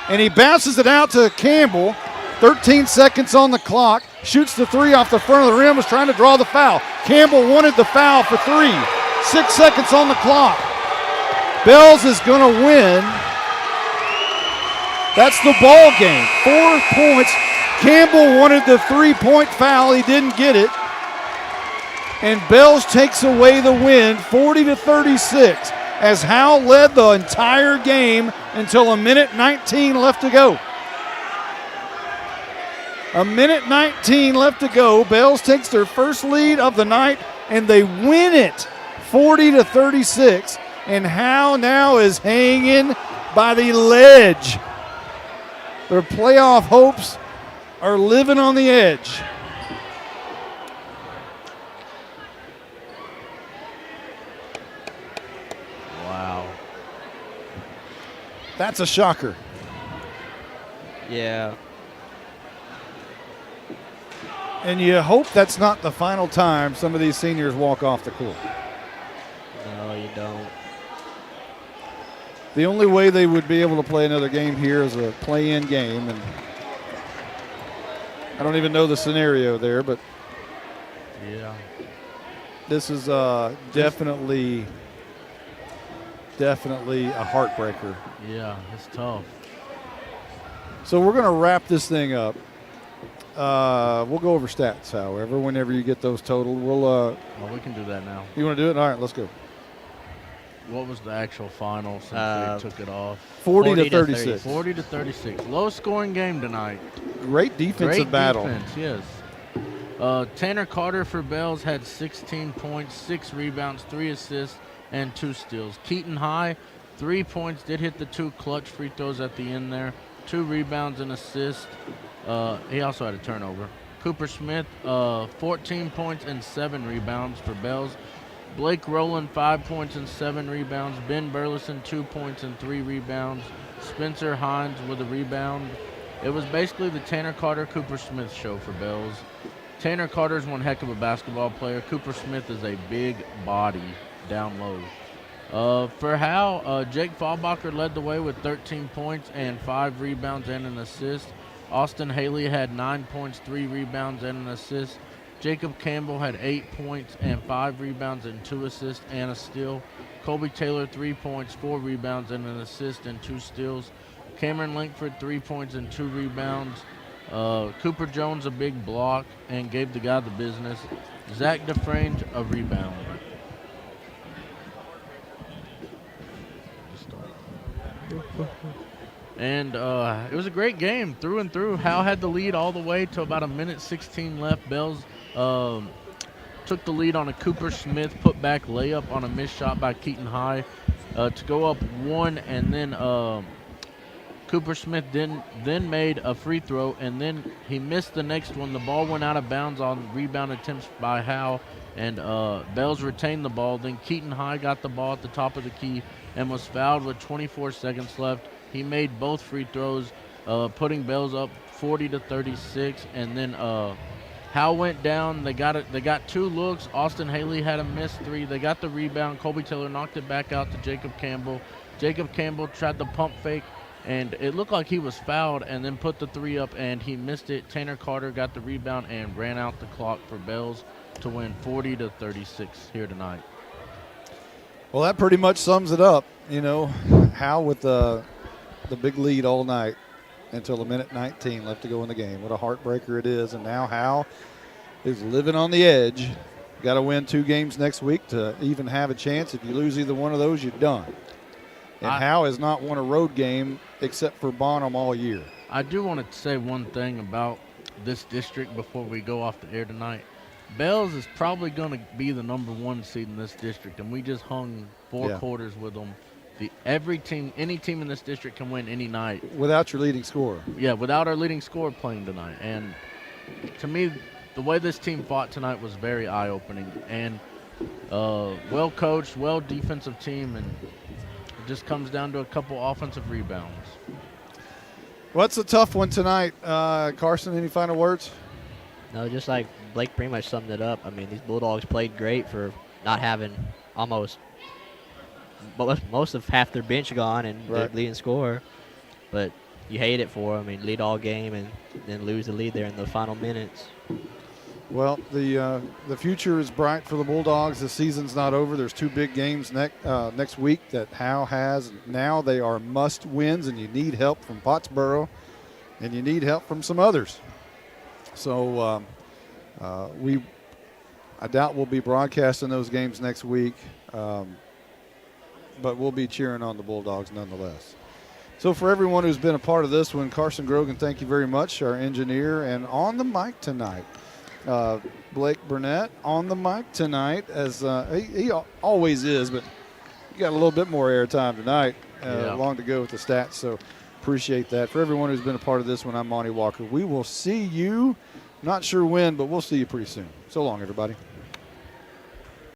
And he bounces it out to Campbell. 13 seconds on the clock. Shoots the 3 off the front of the rim. Was trying to draw the foul. Campbell wanted the foul for 3. 6 seconds on the clock. Bells is going to win. That's the ball game. 4 points. Campbell wanted the 3-point foul. He didn't get it. And Bells takes away the win, 40-36, as Howe led the entire game until a minute 19 left to go. A minute 19 left to go. Bells takes their first lead of the night, and they win it 40-36. And Howe now is hanging by the ledge. Their playoff hopes are living on the edge. Wow. That's a shocker. Yeah. And you hope that's not the final time some of these seniors walk off the court. No, you don't. The only way they would be able to play another game here is a play-in game, and I don't even know the scenario there, but Yeah. this is definitely a heartbreaker. Yeah, it's tough. So we're going to wrap this thing up. We'll go over stats, however, whenever you get those totaled. We'll. Well, we can do that now. You want to do it? All right, let's go. What was the actual final since they took it off? 40-36. 40-36. Low scoring game tonight. Great defensive battle. Defense, yes. Tanner Carter for Bells had 16 points, 6 rebounds, 3 assists, and 2 steals. Keaton High, 3 points, did hit the 2 clutch free throws at the end there. 2 rebounds and assists. He also had a turnover. Cooper Smith, 14 points and 7 rebounds for Bells. Blake Rowland, 5 points and 7 rebounds. Ben Burleson, 2 points and 3 rebounds. Spencer Hines with a rebound. It was basically the Tanner Carter, Cooper Smith show for Bells. Tanner Carter's one heck of a basketball player. Cooper Smith is a big body down low. For Howe, Jake Fallbacher led the way with 13 points and 5 rebounds and an assist. Austin Haley had 9 points, 3 rebounds, and an assist. Jacob Campbell had 8 points and 5 rebounds and 2 assists and a steal. Colby Taylor, 3 points, 4 rebounds, and an assist and 2 steals. Cameron Lankford, 3 points and 2 rebounds. Cooper Jones, a big block, and gave the guy the business. Zach DeFrange, a rebound. And it was a great game through and through. Howe had the lead all the way to about 1:16 left. Bells took the lead on a Cooper Smith put-back layup on a missed shot by Keaton High to go up 1, and then Cooper Smith then made a free throw, and then he missed the next one. The ball went out of bounds on rebound attempts by Howe, and Bells retained the ball. Then Keaton High got the ball at the top of the key and was fouled with 24 seconds left. He made both free throws, putting Bells up 40-36, and then Howe went down. They got 2 looks. Austin Haley had a missed 3. They got the rebound. Colby Taylor knocked it back out to Jacob Campbell. Jacob Campbell tried the pump fake, and it looked like he was fouled, and then put the 3 up, and he missed it. Tanner Carter got the rebound and ran out the clock for Bells to win 40-36 here tonight. Well, that pretty much sums it up. You know, Howe with the big lead all night until 1:19 left to go in the game. What a heartbreaker it is. And now Howe is living on the edge. Got to win 2 games next week to even have a chance. If you lose either one of those, you're done. And Howe has not won a road game except for Bonham all year. I do want to say one thing about this district before we go off the air tonight. Bells is probably going to be the #1 seed in this district, and we just hung 4 quarters with them. Any team in this district can win any night. Without your leading scorer. Yeah, without our leading scorer playing tonight. And to me, the way this team fought tonight was very eye-opening. And well-coached, well-defensive team, and it just comes down to a couple offensive rebounds. Well, it's a tough one tonight. Carson, any final words? No, just like Blake pretty much summed it up. I mean, these Bulldogs played great for not having most of half their bench gone and their leading scorer. But you hate it for them. I mean, lead all game and then lose the lead there in the final minutes. Well, the future is bright for the Bulldogs. The season's not over. There's 2 big games next week that Howe has. Now they are must wins, and you need help from Pottsboro, and you need help from some others. So I doubt we'll be broadcasting those games next week, but we'll be cheering on the Bulldogs nonetheless. So for everyone who's been a part of this one, Carson Grogan, thank you very much, our engineer, and on the mic tonight. Blake Burnett on the mic tonight, as he always is, but you got a little bit more airtime tonight. Long to go with the stats, so appreciate that. For everyone who's been a part of this one, I'm Monty Walker. We will see you, not sure when, but we'll see you pretty soon. So long, everybody.